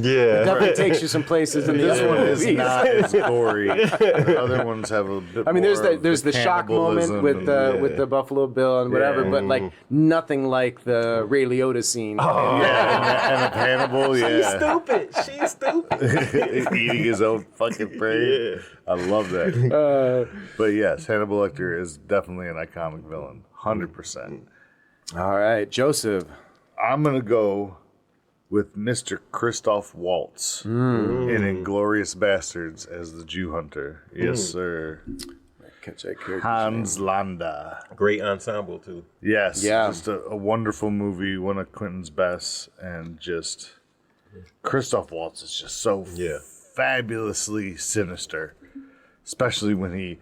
takes you some places. And this one is not as gory. The other ones have a bit. I mean, more there's the shock moment with the Buffalo Bill and whatever, but like nothing like the Ray Liotta scene. Oh, and Hannibal. Yeah, She's stupid. Eating his own fucking brain. I love that. But yes, Hannibal Lecter is definitely an iconic villain, 100%. All right, Joseph. I'm gonna go with Mr. Christoph Waltz in Inglourious Bastards as the Jew hunter. Yes, sir. Hans Landa. Great ensemble too. Yes, just a wonderful movie, one of Quentin's best, and just Christoph Waltz is just so fabulously sinister, especially when he,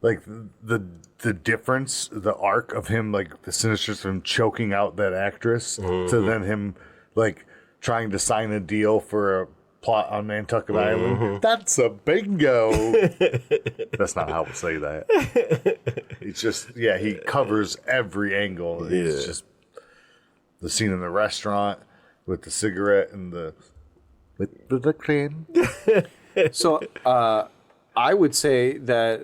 like, the difference, the arc of him, like the sinister from choking out that actress to then him like trying to sign a deal for a plot on Nantucket Island. That's a bingo. That's not how we say that. It's just, yeah, he covers every angle. Yeah. It's just the scene in the restaurant with the cigarette and with the cream. So I would say that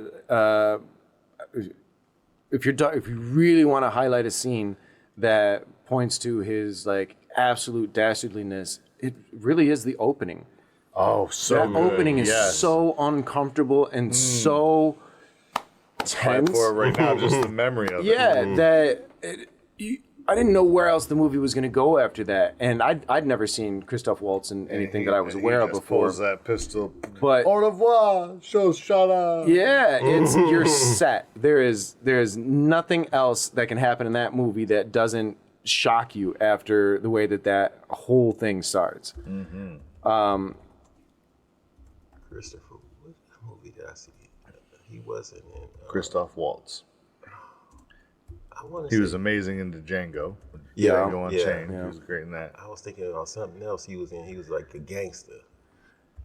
if you really want to highlight a scene that points to his like absolute dastardliness, it really is the opening. Oh, so That good. opening is so uncomfortable and so tense. For it right now, just the memory of it. Yeah, I didn't know where else the movie was going to go after that, and I'd never seen Christoph Waltz in anything that I was aware of just before. Pulls that pistol. But Au revoir. Show shut up. yeah, it's you're set. There is nothing else that can happen in that movie that doesn't shock you after the way that whole thing starts. Christopher, what movie did I see? He wasn't in. Christoph Waltz. I want to He say, was amazing in Django. Yeah. Django Yeah. Unchained. Yeah. He was great in that. I was thinking about something else he was in. He was like a gangster.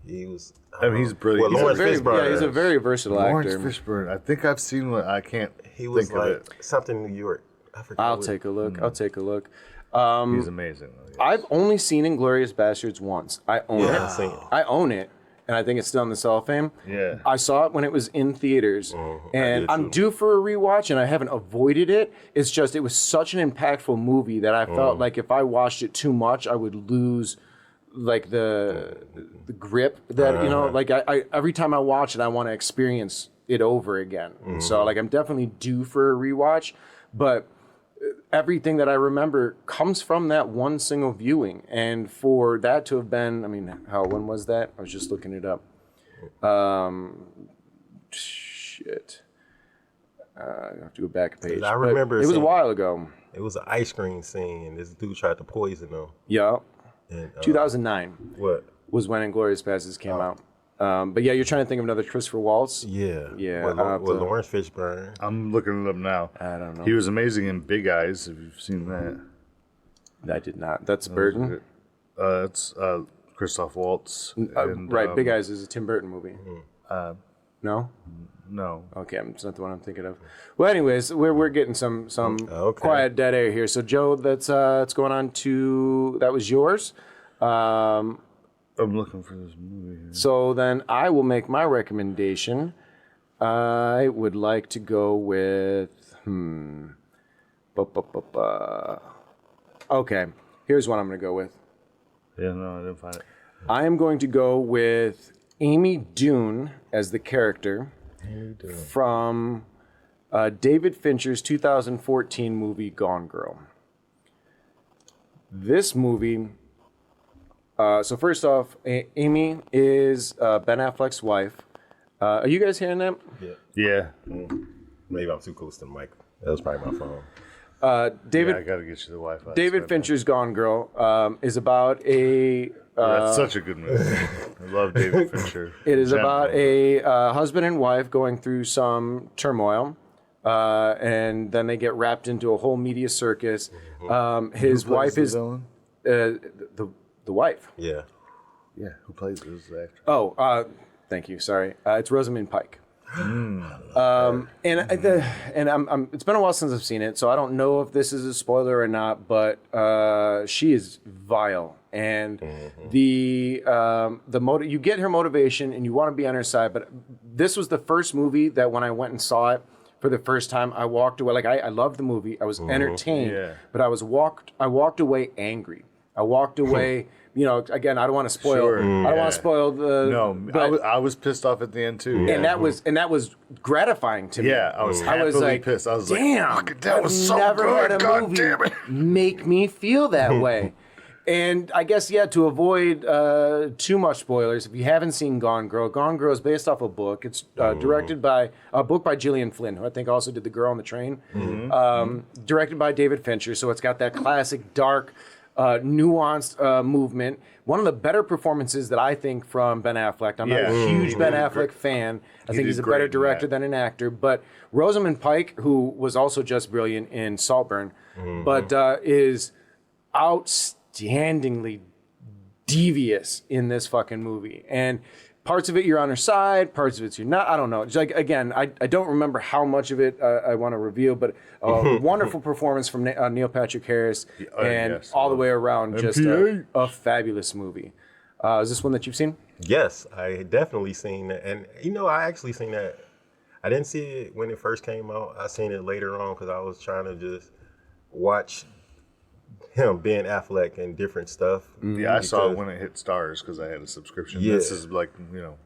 He was. I mean, he's brilliant. Well, He's Lawrence Fishburne. he's a very versatile Lawrence actor. Fishburne. I think I've seen one. I can't He was think of like it. something New York. I forgot. I'll what- take a look. I'll take a look. He's amazing. I've only seen Inglourious Bastards once. I own Yeah, it. I've seen it. I own it, and I think it's still in the cellophane. Yeah. I saw it when it was in theaters, and did I'm too. due for a rewatch, and I haven't avoided it. It's just it was such an impactful movie that I felt like if I watched it too much, I would lose like the grip that like I every time I watch it, I want to experience it over again. So like I'm definitely due for a rewatch, but everything that I remember comes from that one single viewing. And for that to have been, I mean, when was that? I was just looking it up. Shit. I have to go back a page. I But remember it was a seeing- while ago. It was an ice cream scene, and this dude tried to poison him. Yeah. And, 2009 What? was when Inglourious Basterds came out. But yeah, you're trying to think of another Christopher Waltz. Yeah. Yeah, With, I'll have with to- Lawrence Fishburne. I'm looking it up now. I don't know. He was amazing in Big Eyes, if you've seen that. I did not. That's Burton. It's Christoph Waltz. And, Right, Big Eyes is a Tim Burton movie. No? No. Okay, it's not the one I'm thinking of. Well, anyways, we're getting some Okay. quiet dead air here. So, Joe, that's going on to that was yours. I'm looking for this movie here. So then I will make my recommendation. I would like to go with Okay, here's what I'm going to go with. Yeah, no, I didn't find it. I am going to go with Amy Dune as the character from David Fincher's 2014 movie Gone Girl. This movie, so first off, Amy is Ben Affleck's wife. Are you guys hearing that? Yeah. Maybe I'm too close to the mic. That was probably my phone. David I gotta get you the Wi-Fi. David Fincher's Gone Girl is about a That's such a good movie. I love David Fincher. It is General. about a husband and wife going through some turmoil, and then they get wrapped into a whole media circus. His Who plays wife the is villain? The wife. Yeah. Yeah, who plays this actor? Oh, thank you. Sorry, it's Rosamund Pike. And it's been a while since I've seen it, so I don't know if this is a spoiler or not. But she is vile, and the you get her motivation, and you want to be on her side. But this was the first movie that when I went and saw it for the first time, I walked away. Like I loved the movie, I was entertained, Yeah. but I walked away angry. I walked away. Again, I don't want to spoil. Sure, I don't want yeah. to spoil the. No, but- I was pissed off at the end too. and that was gratifying to me. Yeah, I was I was happily like, pissed. I was damn, like, fuck, that was so never good. had a God movie damn it. make me feel that way. And I guess, to avoid too much spoilers, if you haven't seen Gone Girl is based off a book. It's directed by a book by Gillian Flynn, who I think also did The Girl on the Train. Directed by David Fincher, so it's got that classic dark nuanced movement. One of the better performances that I think from Ben Affleck. I'm not a huge Ben Affleck fan. I think he's a better director than an actor. But Rosamund Pike, who was also just brilliant in Saltburn, but is outstandingly devious in this fucking movie. And parts of it you're on her side, parts of it you're not. I don't know. It's like, again, I don't remember how much of it I want to reveal, but a wonderful performance from Neil Patrick Harris, and all the way around just a fabulous movie. Is this one that you've seen? Yes, I definitely seen that. And, I actually seen that. I didn't see it when it first came out. I seen it later on because I was trying to just watch him, Ben Affleck, and different stuff. Yeah, I saw it when it hit Stars because I had a subscription. Yeah. This is like,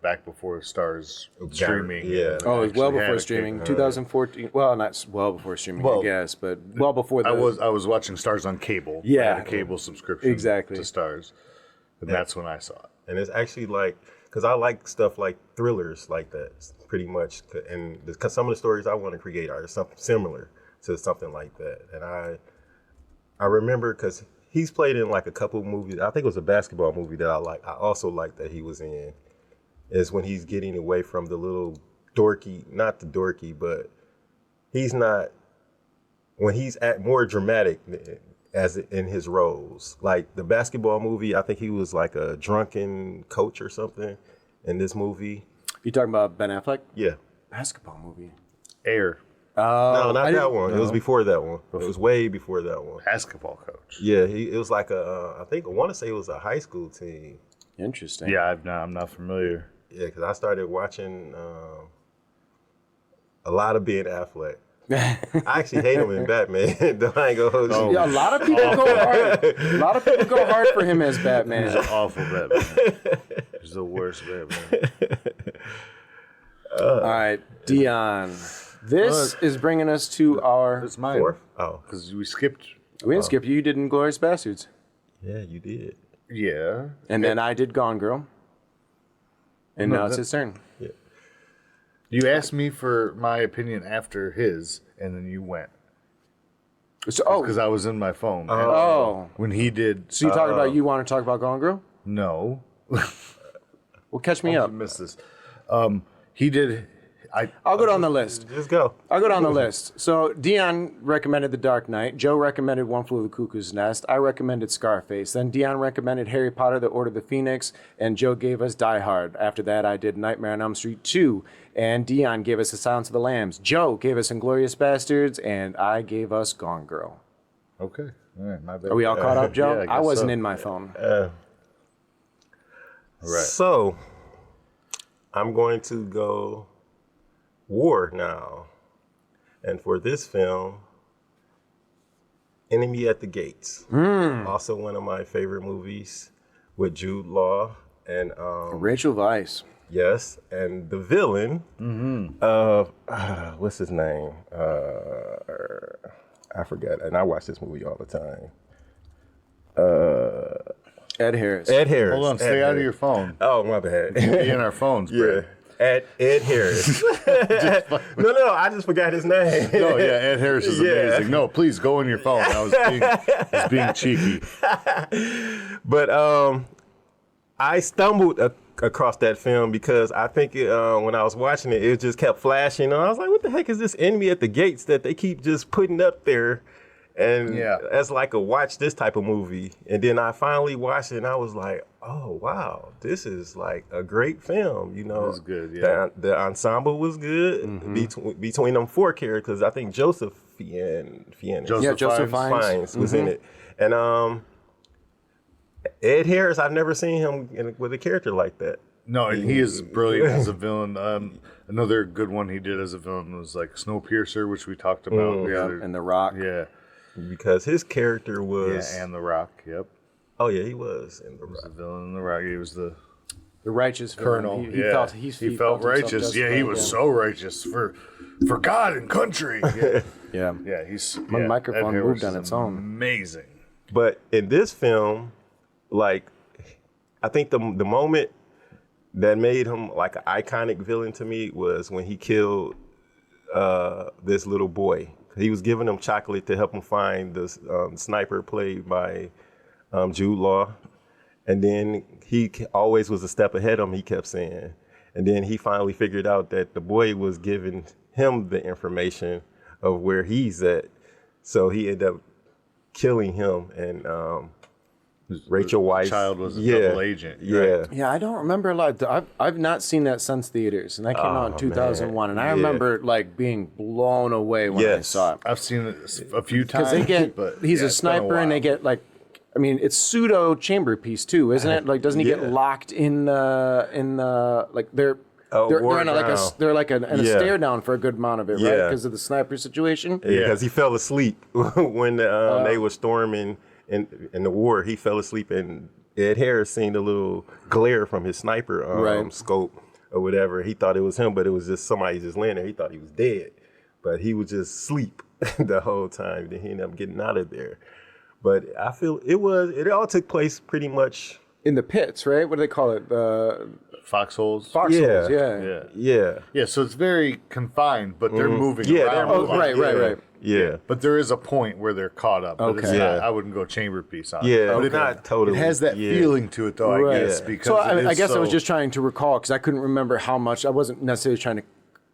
back before Stars streaming. Yeah. Oh, it was well before streaming. 2014. Well, not well before streaming, I guess, but well before that. I was watching Stars on cable. Yeah. I had a cable subscription to Stars. And that's when I saw it. And it's actually like, because I like stuff like thrillers like that, pretty much. And because some of the stories I want to create are something similar to something like that. And I remember because he's played in like a couple movies. I think it was a basketball movie that I like. I also like that he was in. Is when he's getting away from the little dorky, not the dorky, but he's not, when he's more dramatic as in his roles. Like the basketball movie, I think he was like a drunken coach or something in this movie. You talking about Ben Affleck? Yeah. Basketball movie. Air. No, not that one. No. It was before that one. It was way before that one. Basketball coach. Yeah, it was like I want to say it was a high school team. Interesting. Yeah, I'm not familiar. Yeah, because I started watching a lot of Ben Affleck. I actually hate him in Batman. I ain't gonna hold you. Yeah, a lot of people go hard. A lot of people go hard for him as Batman. He's an awful Batman. He's the worst Batman. All right, Deon. This is bringing us to our... It's mine. Fourth? Oh. Because we skipped... We didn't skip you. You did Inglourious Bastards. Yeah, you did. Yeah. And then I did Gone Girl. And now it's his turn. Yeah. You asked me for my opinion after his, and then you went. So, Because I was in my phone. Oh. When he did... So you talking about, you want to talk about Gone Girl? No. Well, catch me up. I missed this. He did... I'll go down the list. Just go. I'll go down the list. So Deon recommended The Dark Knight. Joe recommended One Flew Over the Cuckoo's Nest. I recommended Scarface. Then Deon recommended Harry Potter, The Order of the Phoenix. And Joe gave us Die Hard. After that, I did Nightmare on Elm Street 2. And Deon gave us The Silence of the Lambs. Joe gave us Inglourious Bastards. And I gave us Gone Girl. Okay. All right, my bad. Are we all caught up, Joe? Yeah, I wasn't in my phone. Right. So, I'm going to go war now. And for this film, Enemy at the Gates. Also one of my favorite movies with Jude Law and Rachel Weisz. yes, and the villain what's his name? I forgot, and I watch this movie all the time. Ed Harris. Ed Harris. Hold on, stay out of your phone. Oh, my bad. Be in our phones, Yeah. Brad. Ed Harris. No, I just forgot his name. No, yeah, Ed Harris is amazing. No, please go on your phone. I was being cheeky. But I stumbled across that film because I think when I was watching it, it just kept flashing. And I was like, what the heck is this Enemy at the Gates that they keep just putting up there? And that's like a watch this type of movie. And then I finally watched it and I was like, oh, wow, this is like a great film. You know, it was good, yeah. The ensemble was good between them four characters. I think Joseph Fiennes Fiennes was in it. And Ed Harris, I've never seen him with a character like that. No, and he is brilliant as a villain. Another good one he did as a villain was like Snowpiercer, which we talked about. And The Rock. Yeah. Because his character was... Yeah, and The Rock, yep. Oh, yeah, he was in The He was Rock. the villain in The Rock. He was the righteous colonel. He felt he felt righteous. Yeah, he was so righteous for God and country. Yeah, Yeah. he's... My microphone Ed moved Harris on is its own. Amazing. But in this film, like, I think the moment that made him like an iconic villain to me was when he killed this little boy. He was giving him chocolate to help him find the sniper played by Jude Law. And then he always was a step ahead of him, he kept saying. And then he finally figured out that the boy was giving him the information of where he's at. So he ended up killing him. And Rachel Weisz. The child was a double agent. Yeah. Right? Yeah, I don't remember a lot. I've not seen that since theaters, and that came out in 2001. And I remember like being blown away when I saw it. I've seen it a few Because times. he's a sniper, and they get like, I mean, it's pseudo chamber piece too, isn't it? Like, doesn't he get locked in the like they're in a stare down for a good amount of it, right? Because of the sniper situation. Yeah, because he fell asleep when they were storming in the war. He fell asleep, and Ed Harris seen the little glare from his sniper scope or whatever. He thought it was him, but it was just somebody just laying there. He thought he was dead, but he was just asleep the whole time. Then he ended up getting out of there. But I feel it all took place pretty much in the pits, right? What do they call it? Foxholes. Foxholes, Yeah, so it's very confined, but they're moving around. They're moving. Right. Yeah. But there is a point where they're caught up. But it's not, I wouldn't go chamber piece on it. Yeah, But not totally. It has that feeling to it, though, I guess. Because so I guess I was just trying to recall, because I couldn't remember how much. I wasn't necessarily trying to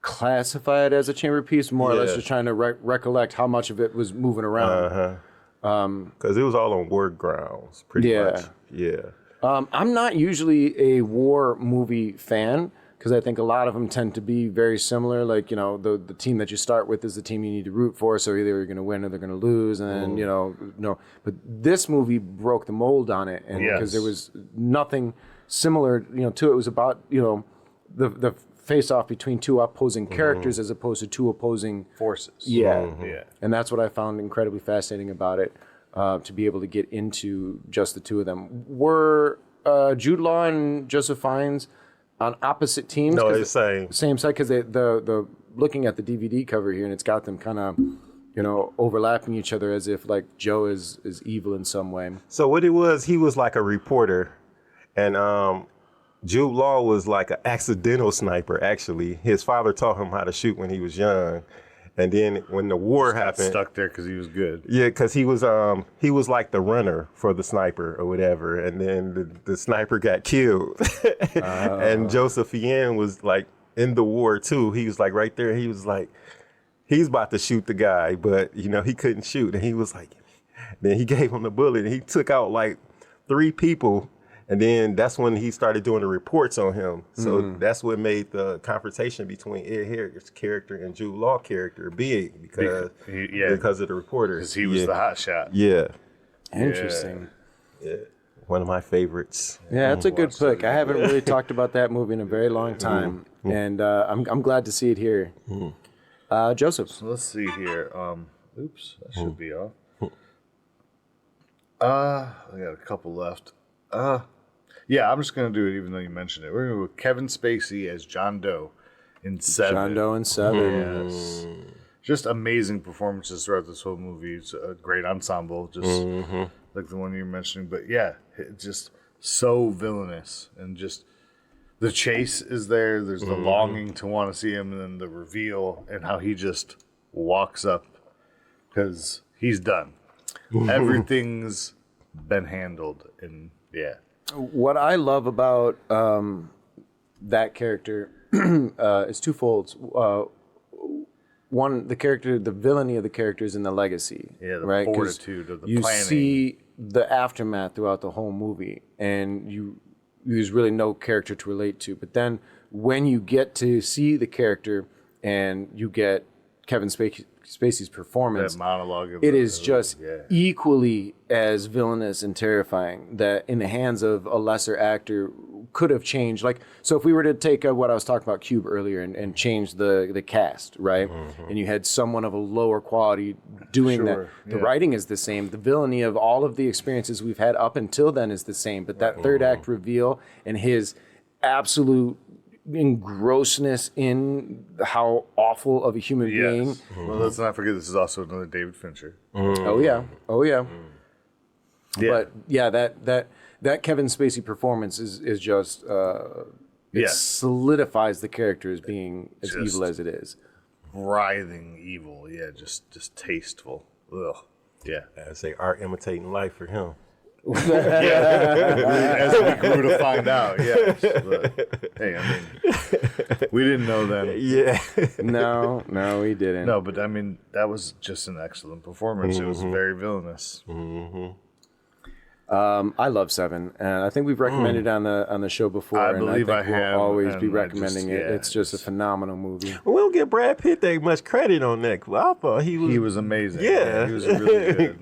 classify it as a chamber piece, more or less just trying to recollect how much of it was moving around. Because it was all on war grounds, pretty much. Yeah. I'm not usually a war movie fan, because I think a lot of them tend to be very similar. Like, you know, the team that you start with is the team you need to root for, so either you're going to win or they're going to lose, and then, But this movie broke the mold on it, and because there was nothing similar, to it. It was about, the face-off between two opposing characters as opposed to two opposing forces. Yeah. And that's what I found incredibly fascinating about it, to be able to get into just the two of them. Were Jude Law and Joseph Fiennes on opposite teams? No, it's same. Same side, because the looking at the DVD cover here, and it's got them kind of, overlapping each other as if like Joe is evil in some way. So what it was, he was like a reporter, and Jude Law was like an accidental sniper, actually. His father taught him how to shoot when he was young. And then when the war happened, stuck there because he was good. Yeah, because he was like the runner for the sniper or whatever. And then the sniper got killed. And Joseph Fiennes was like in the war too. He was like right there. He was like, he's about to shoot the guy, but he couldn't shoot. And he was like, then he gave him the bullet, and he took out like 3 people. And then that's when he started doing the reports on him. So that's what made the confrontation between Ed Harris' character and Jude Law character big, because of the reporter. Because he was the hot shot. Yeah. Interesting. Yeah. One of my favorites. Yeah, that's a good pick. I haven't really talked about that movie in a very long time, and I'm glad to see it here. Joseph. So let's see here. Oops, that should be off. I got a couple left. Yeah, I'm just going to do it even though you mentioned it. We're going to go with Kevin Spacey as John Doe in 7. John Doe in 7. Yes. Just amazing performances throughout this whole movie. It's a great ensemble, just like the one you're mentioning. But yeah, it's just so villainous. And just the chase is there. There's the longing to want to see him, and then the reveal and how he just walks up because he's done. Everything's been handled. And yeah. What I love about that character is twofold. One, the villainy of the character is in the legacy. Yeah, the right? fortitude of the you planning. You see the aftermath throughout the whole movie, and there's really no character to relate to. But then when you get to see the character and you get Kevin Spacey's performance, that monologue it is just equally as villainous and terrifying, that in the hands of a lesser actor could have changed. Like, so if we were to take what I was talking about Cube earlier and change the cast, right? And you had someone of a lower quality doing that. The writing is the same. The villainy of all of the experiences we've had up until then is the same. But that third act reveal and his absolute engrossness in how awful of a human being. Well, let's not forget this is also another David Fincher. Oh yeah. But yeah, that Kevin Spacey performance is just it solidifies the character as being as just evil as it is. Writhing evil, just tasteful. Ugh. Yeah. I'd say art imitating life for him. As we grew to find out, yes. But, hey, I mean, we didn't know then. Yeah. No, we didn't. No, but I mean, that was just an excellent performance. It was very villainous. I love Seven, and I think we've recommended it on the show before. I and believe I think I we'll have, always be and I recommending just- it. yeah, It's just a phenomenal movie. We don't give Brad Pitt that much credit on that. I thought he was amazing. Yeah. He was really good.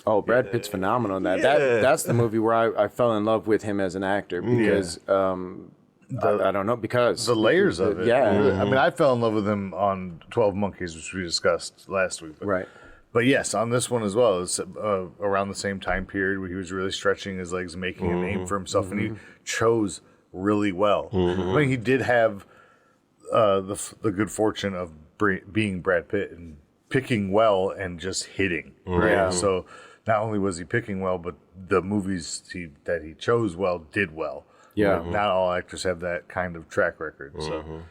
Oh, Brad Pitt's phenomenal in that. Yeah. That's the movie where I fell in love with him as an actor because I don't know, because The layers of it. Yeah. I mean, I fell in love with him on 12 Monkeys, which we discussed last week. But, Right. But yes, on this one as well, it's around the same time period where he was really stretching his legs, making a name for himself, and he chose really well. I mean, he did have the good fortune of being Brad Pitt and picking well and just hitting. Right. Yeah. So not only was he picking well, but the movies that he chose well did well. Yeah. Like, not all actors have that kind of track record, so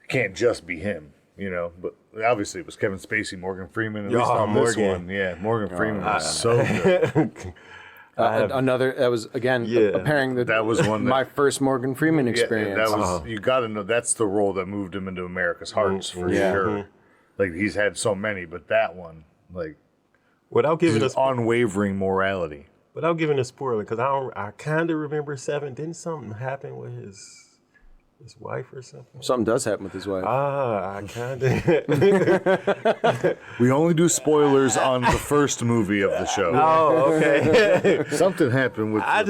it can't just be him. You know, but obviously it was Kevin Spacey, Morgan Freeman, at least on this one. Yeah, Morgan Freeman was so good. Another that was again a pairing That was one that- my first Morgan Freeman experience. Yeah, that was you got to know that's the role that moved him into America's hearts for sure. Like he's had so many, but that one, like, without giving us unwavering morality. without giving a spoiler, because I kind of remember Seven. Didn't something happen with his wife or something? Something does happen with his wife. I kind of. We only do spoilers on the first movie of the show. Oh, okay. Something happened with. I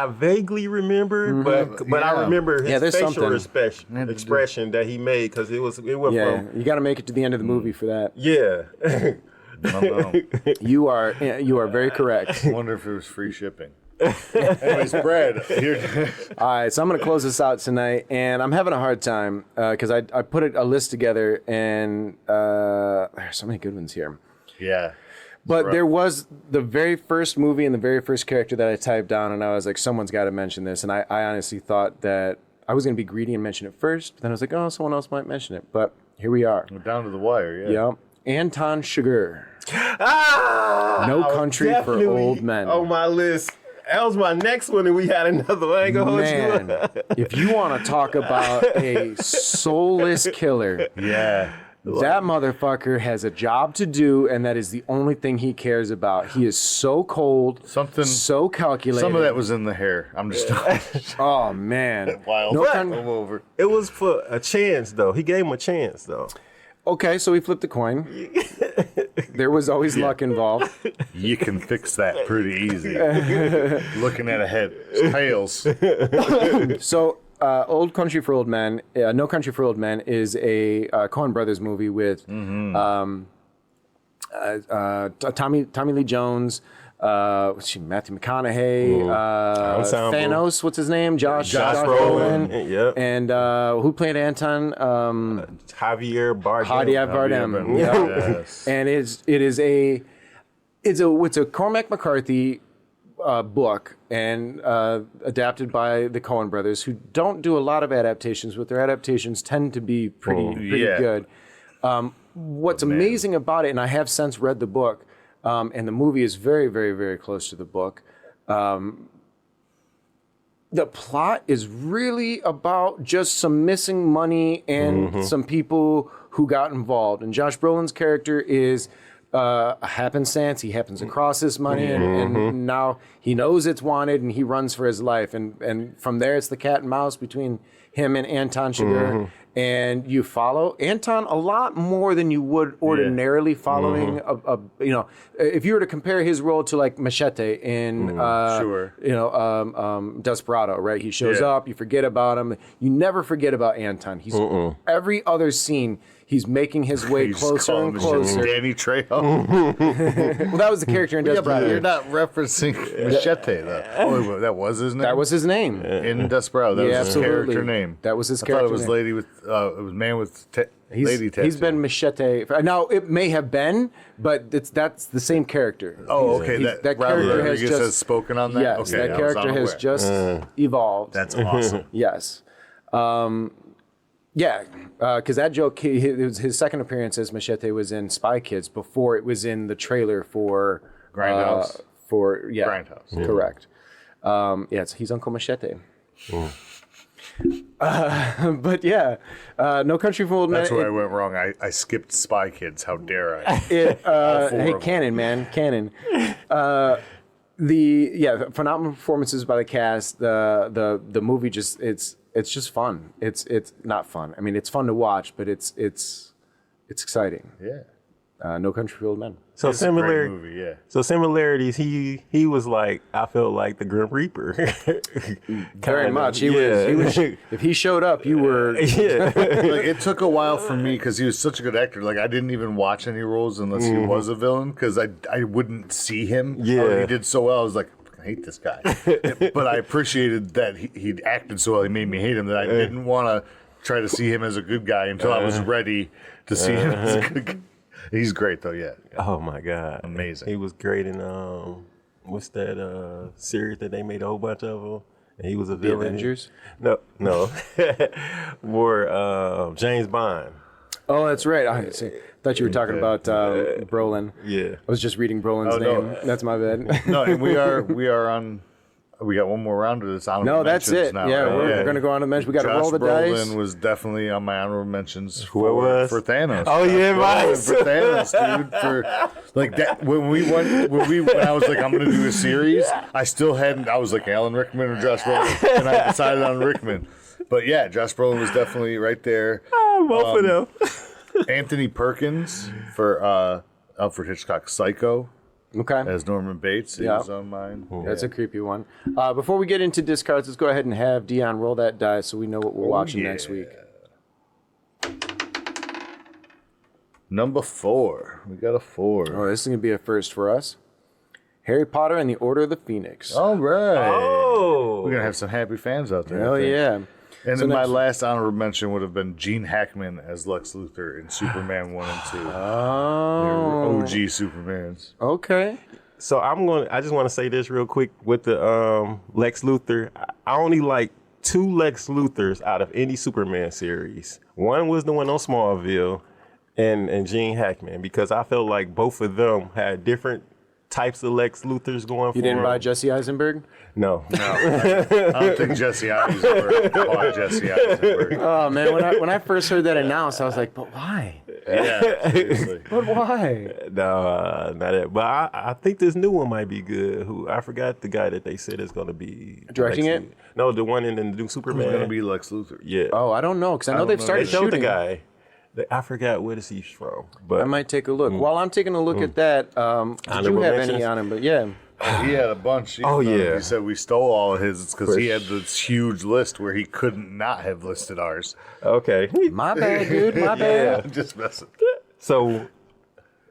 vaguely remember, but I remember his there's facial something. expression that he made because it went yeah, from you got to make it to the end of the movie for that. yeah. You are very correct. I wonder if it was free shipping. Anyways, Brad, here. All right, so I'm going to close this out tonight, and I'm having a hard time because I put a list together, and there's so many good ones here. Yeah. But there was the very first movie and the very first character that I typed down, and I was like, someone's got to mention this. And I honestly thought that I was going to be greedy and mention it first, but then I was like, oh, someone else might mention it. But here we are. We're down to the wire, yeah. Yep. Anton Chigurh. No Country for Old Men. On my list. That was my next one, and we had another one. I ain't gonna hold Man, you. if you want to talk about a soulless killer, Yeah. that motherfucker has a job to do, and that is the only thing he cares about. He is so cold, so calculated. Some of that was in the hair. I'm just Oh, man. wild. No Come over. It was for a chance, though. He gave him a chance, though. Okay, so he flipped the coin. There was always luck involved. You can fix that pretty easy. Looking at a head. Tails. So, Old Country for Old Men, No Country for Old Men is a Coen Brothers movie with Tommy Lee Jones, Matthew McConaughey, Thanos, what's his name? Josh Brolin. Yep. And who played Anton? Javier Bardem. Javier Bardem. Yep. Yes. And it's a Cormac McCarthy book and adapted by the Coen Brothers, who don't do a lot of adaptations, but their adaptations tend to be pretty good. What's amazing about it, and I have since read the book, and the movie is very, very, very close to the book. The plot is really about just some missing money and some people who got involved. And Josh Brolin's character is a happenstance. He happens across this money, and now he knows it's wanted, and he runs for his life. And from there, it's the cat and mouse between him and Anton Chigurh. And you follow Anton a lot more than you would ordinarily following if you were to compare his role to like Machete in Desperado, right? He shows up, you forget about him. You never forget about Anton. He's every other scene he's making his way closer and closer. Danny Trejo. Well, that was the character in Desperado. You're not referencing Machete, though. Oh, that was his name? That was his name. In Desperado. That was his character name. That was his I character thought it was name. lady with, it was man with lady tattoo. He's been Machete. Now, it may have been, but that's the same character. Oh, okay. That character has Rodriguez has spoken on that? Yes, Okay, that character has just evolved. That's awesome. Yes. Because that joke, it was his second appearance as Machete was in Spy Kids before it was in the trailer for Grindhouse. Grindhouse. Correct. He's Uncle Machete. But yeah, No Country for Old Men. That's where I went wrong. I skipped Spy Kids. How dare I? Hey, canon, man, canon. Phenomenal performances by the cast. The movie it's just fun. It's not fun. I mean, it's fun to watch, but it's exciting. Yeah. No Country for Old Men. So It's a great movie, yeah. So similarities. He was like, I felt like the Grim Reaper. Very much. He was. If he showed up, you were. Yeah. Like, it took a while for me because he was such a good actor. Like, I didn't even watch any roles unless he was a villain because I wouldn't see him. Yeah. He did so well. I was like, I hate this guy. But I appreciated that he acted so well. He made me hate him that I didn't want to try to see him as a good guy until I was ready to see him as a good guy. He's great though, yeah. Oh my God, amazing. He was great in what's that series that they made a whole bunch of them? And he was a villain. The Avengers? No, more James Bond. Oh, that's right. I thought you were talking about Brolin. Yeah, I was just reading Brolin's name. That's my bad. No, and we are on. We got one more round of this. No, that's it. Now, yeah, right? we're going to go on to mention. We got to roll the Brolin dice. Was definitely on my honorable mentions for Thanos. Oh yeah, right. For Thanos, dude. For like that when I was like, I'm going to do a series. I still hadn't. I was like Alan Rickman or Josh Brolin, and I decided on Rickman. But yeah, Josh Brolin was definitely right there. Both of them. Anthony Perkins for Alfred Hitchcock's Psycho. Okay. As Norman Bates, he was on mine. That's a creepy one. Before we get into discards, let's go ahead and have Deon roll that die so we know what we're watching next week. Number 4. We got a 4. Oh, this is going to be a first for us. Harry Potter and the Order of the Phoenix. All right. Oh. We're going to have some happy fans out there. Hell yeah. And then my last honorable mention would have been Gene Hackman as Lex Luthor in Superman 1 and 2. Oh. OG Supermans. Okay. So I just want to say this real quick with the Lex Luthor. I only like 2 Lex Luthors out of any Superman series. One was the one on Smallville and Gene Hackman, because I felt like both of them had different types of Lex Luthors going for them. You didn't buy Jesse Eisenberg? No. I don't think Jesse Eisenberg bought Jesse Eisenberg. Oh, man. When I first heard that announced, I was like, but why? Yeah, seriously. But why? No, not that. But I think this new one might be good. I forgot the guy that they said is going to be directing Lex it? No, the one in the new Superman. Who's going to be Lex Luthor? Yeah. Oh, I don't know, because I know they've They started showed shooting. the guy. I forgot where he's from. But I might take a look. While I'm taking a look at that, did you Honorable have mentions? any on him? But yeah. He had a bunch. Oh, yeah. He said we stole all of his because he had this huge list where he couldn't not have listed ours. okay. My bad, dude. My bad. I'm just messing. So,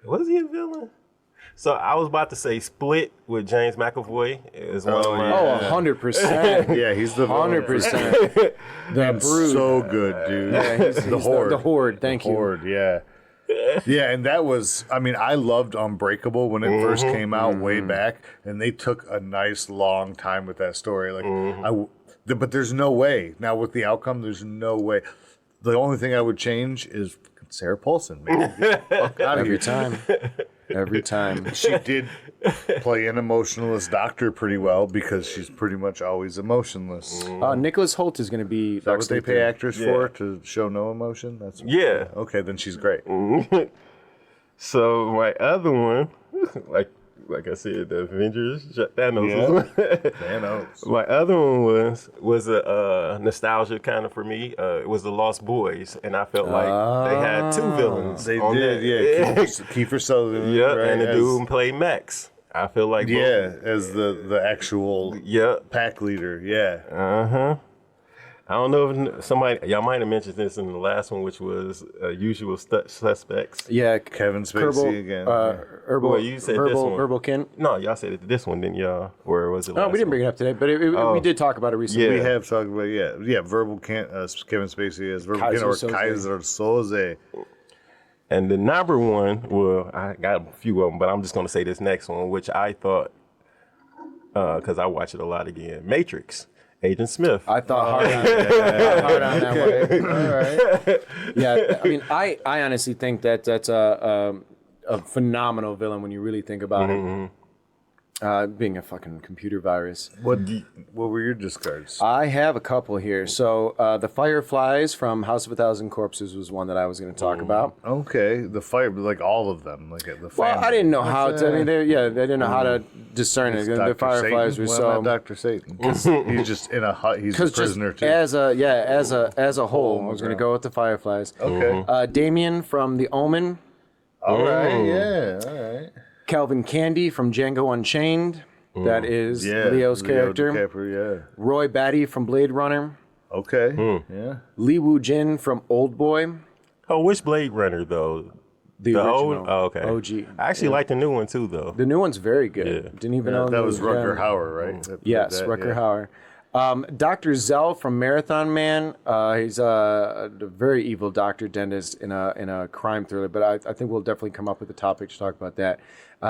was he a villain? So I was about to say Split with James McAvoy is one of my. Oh, 100%. Yeah, he's the 100%. The Brood. so good, dude. Yeah, he's the Horde. The Horde, thank you. Horde, yeah. Yeah, and that was, I mean, I loved Unbreakable when it first came out way back, and they took a nice long time with that story. Like, but there's no way. Now, with the outcome, there's no way. The only thing I would change is Sarah Paulson. Man. Fuck out of Every here. time. Every time. She did play an emotionless doctor pretty well because she's pretty much always emotionless. Is Nicholas Holt is going to be. that what they pay actors for, to show no emotion? That's Yeah. Okay, then she's great. So my other one, like I said, the Avengers, Thanos. Thanos. My other one was a nostalgia kind of for me. It was the Lost Boys, and I felt like they had 2 villains. They on did, that. yeah. Kiefer Sutherland. Yeah, right, and the dude who played Max. I feel like as the actual pack leader. Yeah. I don't know if y'all might have mentioned this in the last one, which was Usual Suspects. Yeah. Kevin Spacey again. Well, you said this one. Verbal Kin. No, y'all said it this one, didn't y'all? Or was it? No, we didn't bring it up today, but we did talk about it recently. We have talked about Verbal Kevin Spacey as Verbal Kin or Kaiser Soze. And the number one, well, I got a few of them, but I'm just going to say this next one, which I thought, because I watch it a lot again, Matrix. Agent Smith. I thought hard on that one. All right. Yeah, I mean, I honestly think that that's a phenomenal villain when you really think about it. Being a fucking computer virus. What were your discards? I have a couple here. So the Fireflies from House of a Thousand Corpses was one that I was going to talk about. Okay, the fire, like all of them, like the family. Well, I didn't know how to. I mean, they didn't know how to discern it. The Fireflies Satan? were Well, so. not Dr. Satan. 'Cause he's just in a hut. He's a prisoner too. As a whole, I was going to go with the Fireflies. Okay. Damien from The Omen. All right. Yeah. All right. Calvin Candy from Django Unchained. That is Leo's character. DiCaprio, Roy Batty from Blade Runner. yeah. Okay. Yeah. Lee Woo Jin from Old Boy. Oh, which Blade Runner though? The original. Oh, okay. OG. I actually like the new one too, though. The new one's very good. Yeah. Didn't even know That was Rutger Hauer, right? Yes, Rutger Hauer. Dr. Zell from Marathon Man. He's a very evil doctor dentist in a crime thriller, but I think we'll definitely come up with a topic to talk about that.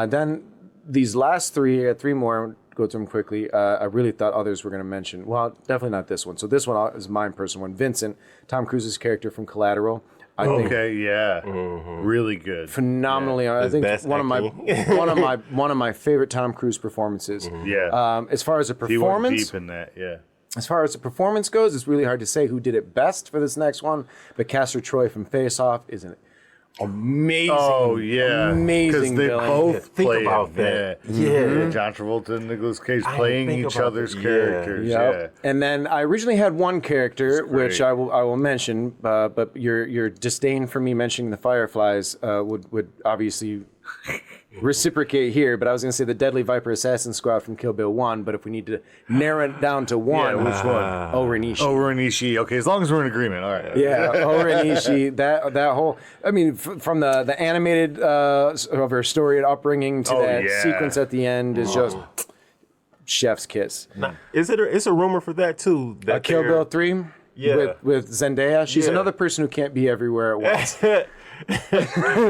Then these last three more, go through them quickly. I really thought others were going to mention. Well, definitely not this one. So this one is my personal one. Vincent, Tom Cruise's character from Collateral. I think really good. phenomenally. Yeah. I think His best one of my favorite Tom Cruise performances. Yeah. As far as a He went performance, deep in that. Yeah. as far as the performance goes, it's really hard to say who did it best for this next one. But Castor Troy from Face Off is an amazing, amazing they villain. both Think play about it. that. Yeah. John Travolta and Nicolas Cage I playing think each about other's it. characters. Yep. And then I originally had one character, which I will mention, but your disdain for me mentioning the Fireflies would obviously reciprocate here. But I was going to say the Deadly Viper Assassin Squad from Kill Bill 1. But if we need to narrow it down to one, which one? Oren Ishii. Oren Ishii. Okay, as long as we're in agreement. All right. Yeah, Oren Ishii. That whole. I mean, from the animated of her story and upbringing to that sequence at the end is just chef's kiss. It's a rumor for that too. That Kill Bill 3. Yeah. With Zendaya. She's another person who can't be everywhere at once.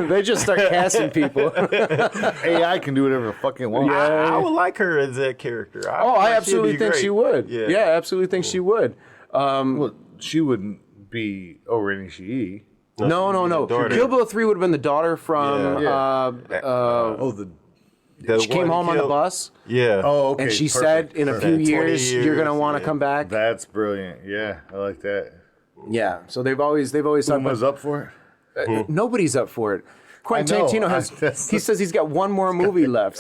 They just start casting people. AI can do whatever the fuck it wants. I would like her as that character. I absolutely think she would. Yeah. I absolutely think she would. Well, she wouldn't be Oren Ishii. No. Kill Bill 3 would have been the daughter from. She came home on the bus. Yeah. Oh, okay. And she said, in a few years, you're going to want to come back. That's brilliant. Yeah, I like that. Yeah. So they've always talked Uma's up for it? Nobody's up for it. Quentin Tarantino he says he's got one more movie left.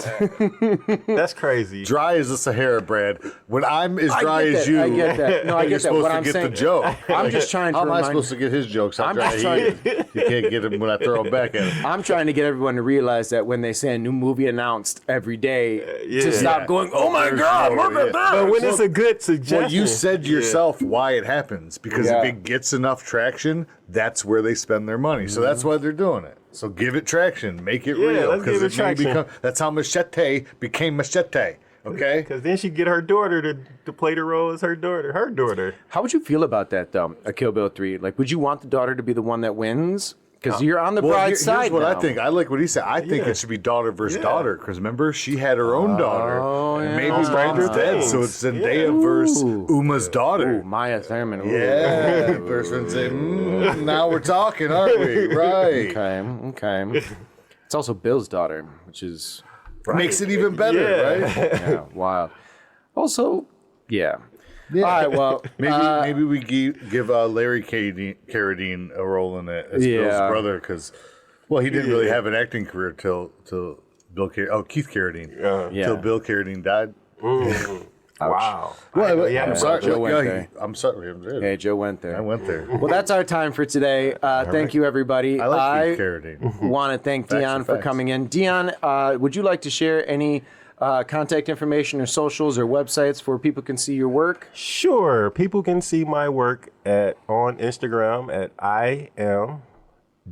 That's crazy. Dry as the Sahara, Brad. When I'm as dry as you, I get that. No, I you're get that. supposed What to I'm get saying, the joke. I'm just trying to How am I remind- supposed to get his jokes? I'm just You can't get him when I throw him back at him. I'm trying to get everyone to realize that when they say a new movie announced every day, to stop going, oh my God, look at that. But when it's a good suggestion. Well, you said yourself why it happens. Because if it gets enough traction, that's where they spend their money. So that's why they're doing it. So give it traction. Make it real. let's give it traction. That's how Machete became Machete. Okay? Because then she get her daughter to play the role as her daughter. How would you feel about that, though, a Kill Bill 3? Like, would you want the daughter to be the one that wins? Because you're on the bride's side Here's what now. I think. I like what he said. I think it should be daughter versus daughter. Because remember, she had her own daughter. Oh, yeah. Maybe Stranger dead, so it's Zendaya versus Uma's daughter. Ooh, Maya Thurman. Ooh. Yeah. Person say, now we're talking, aren't we? Right. Okay. It's also Bill's daughter, which is... Makes it even better, right? Yeah, wild. Also, yeah. All right, well... Maybe we give Larry Carradine a role in it as Bill's brother, because, well, he didn't really have an acting career till Keith Carradine. Till Bill Carradine died. Wow. Well, I'm sorry. Joe went there. I'm sorry. Hey, Joe went there. I went there. Well, that's our time for today. Thank you, everybody. I like Keith Carradine. Want to thank Deon for coming in. Deon, would you like to share any contact information or socials or websites where people can see your work? Sure. People can see my work on Instagram at I am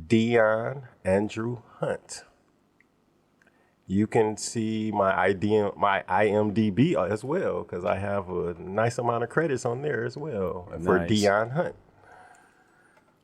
Deon Andrew Hunt. You can see my IMDb as well, because I have a nice amount of credits on there as well for Deon Hunt.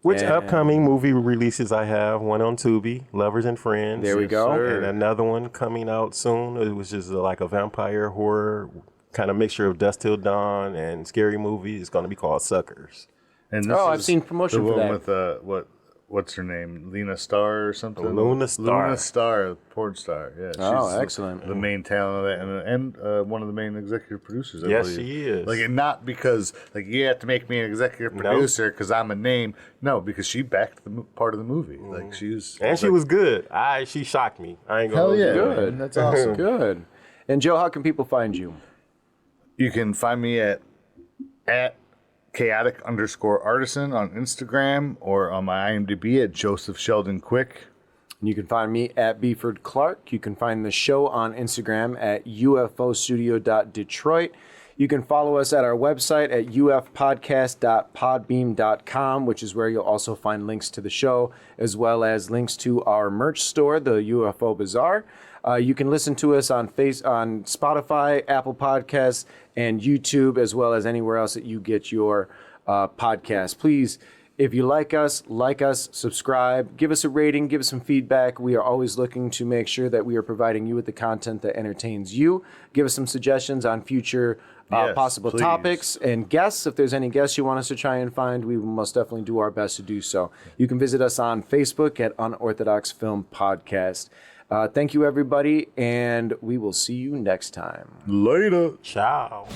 Which upcoming movie releases I have? One on Tubi, Lovers and Friends. There we go. And another one coming out soon. It was just like a vampire horror kind of mixture of Dusk Till Dawn and scary movie. It's going to be called Suckers. And I've seen promotion the for one that. with what's her name? Lena Star or something? Luna Star. Luna Star, porn star. Yeah. Oh, excellent. The main talent of that, and one of the main executive producers. I Yes, believe. she is. Like, and not because like you have to make me an executive producer because I'm a name. No, because she backed the part of the movie. Like she was, And she was good. She shocked me. I ain't gonna hell yeah, Good. That's awesome. Good. And Joe, how can people find you? You can find me at chaotic_artisan on Instagram or on my IMDb at Joseph Sheldon Quick. You can find me at Beeford Clark. You can find the show on Instagram at ufostudio.detroit. You can follow us at our website at ufpodcast.podbeam.com, which is where you'll also find links to the show, as well as links to our merch store, the UFO Bazaar. You can listen to us on Spotify, Apple Podcasts, and YouTube, as well as anywhere else that you get your podcasts. Please, if you like us, subscribe, give us a rating, give us some feedback. We are always looking to make sure that we are providing you with the content that entertains you. Give us some suggestions on future possible topics and guests. If there's any guests you want us to try and find, we will most definitely do our best to do so. You can visit us on Facebook at Unorthodox Film Podcast. Thank you, everybody, and we will see you next time. Later. Ciao.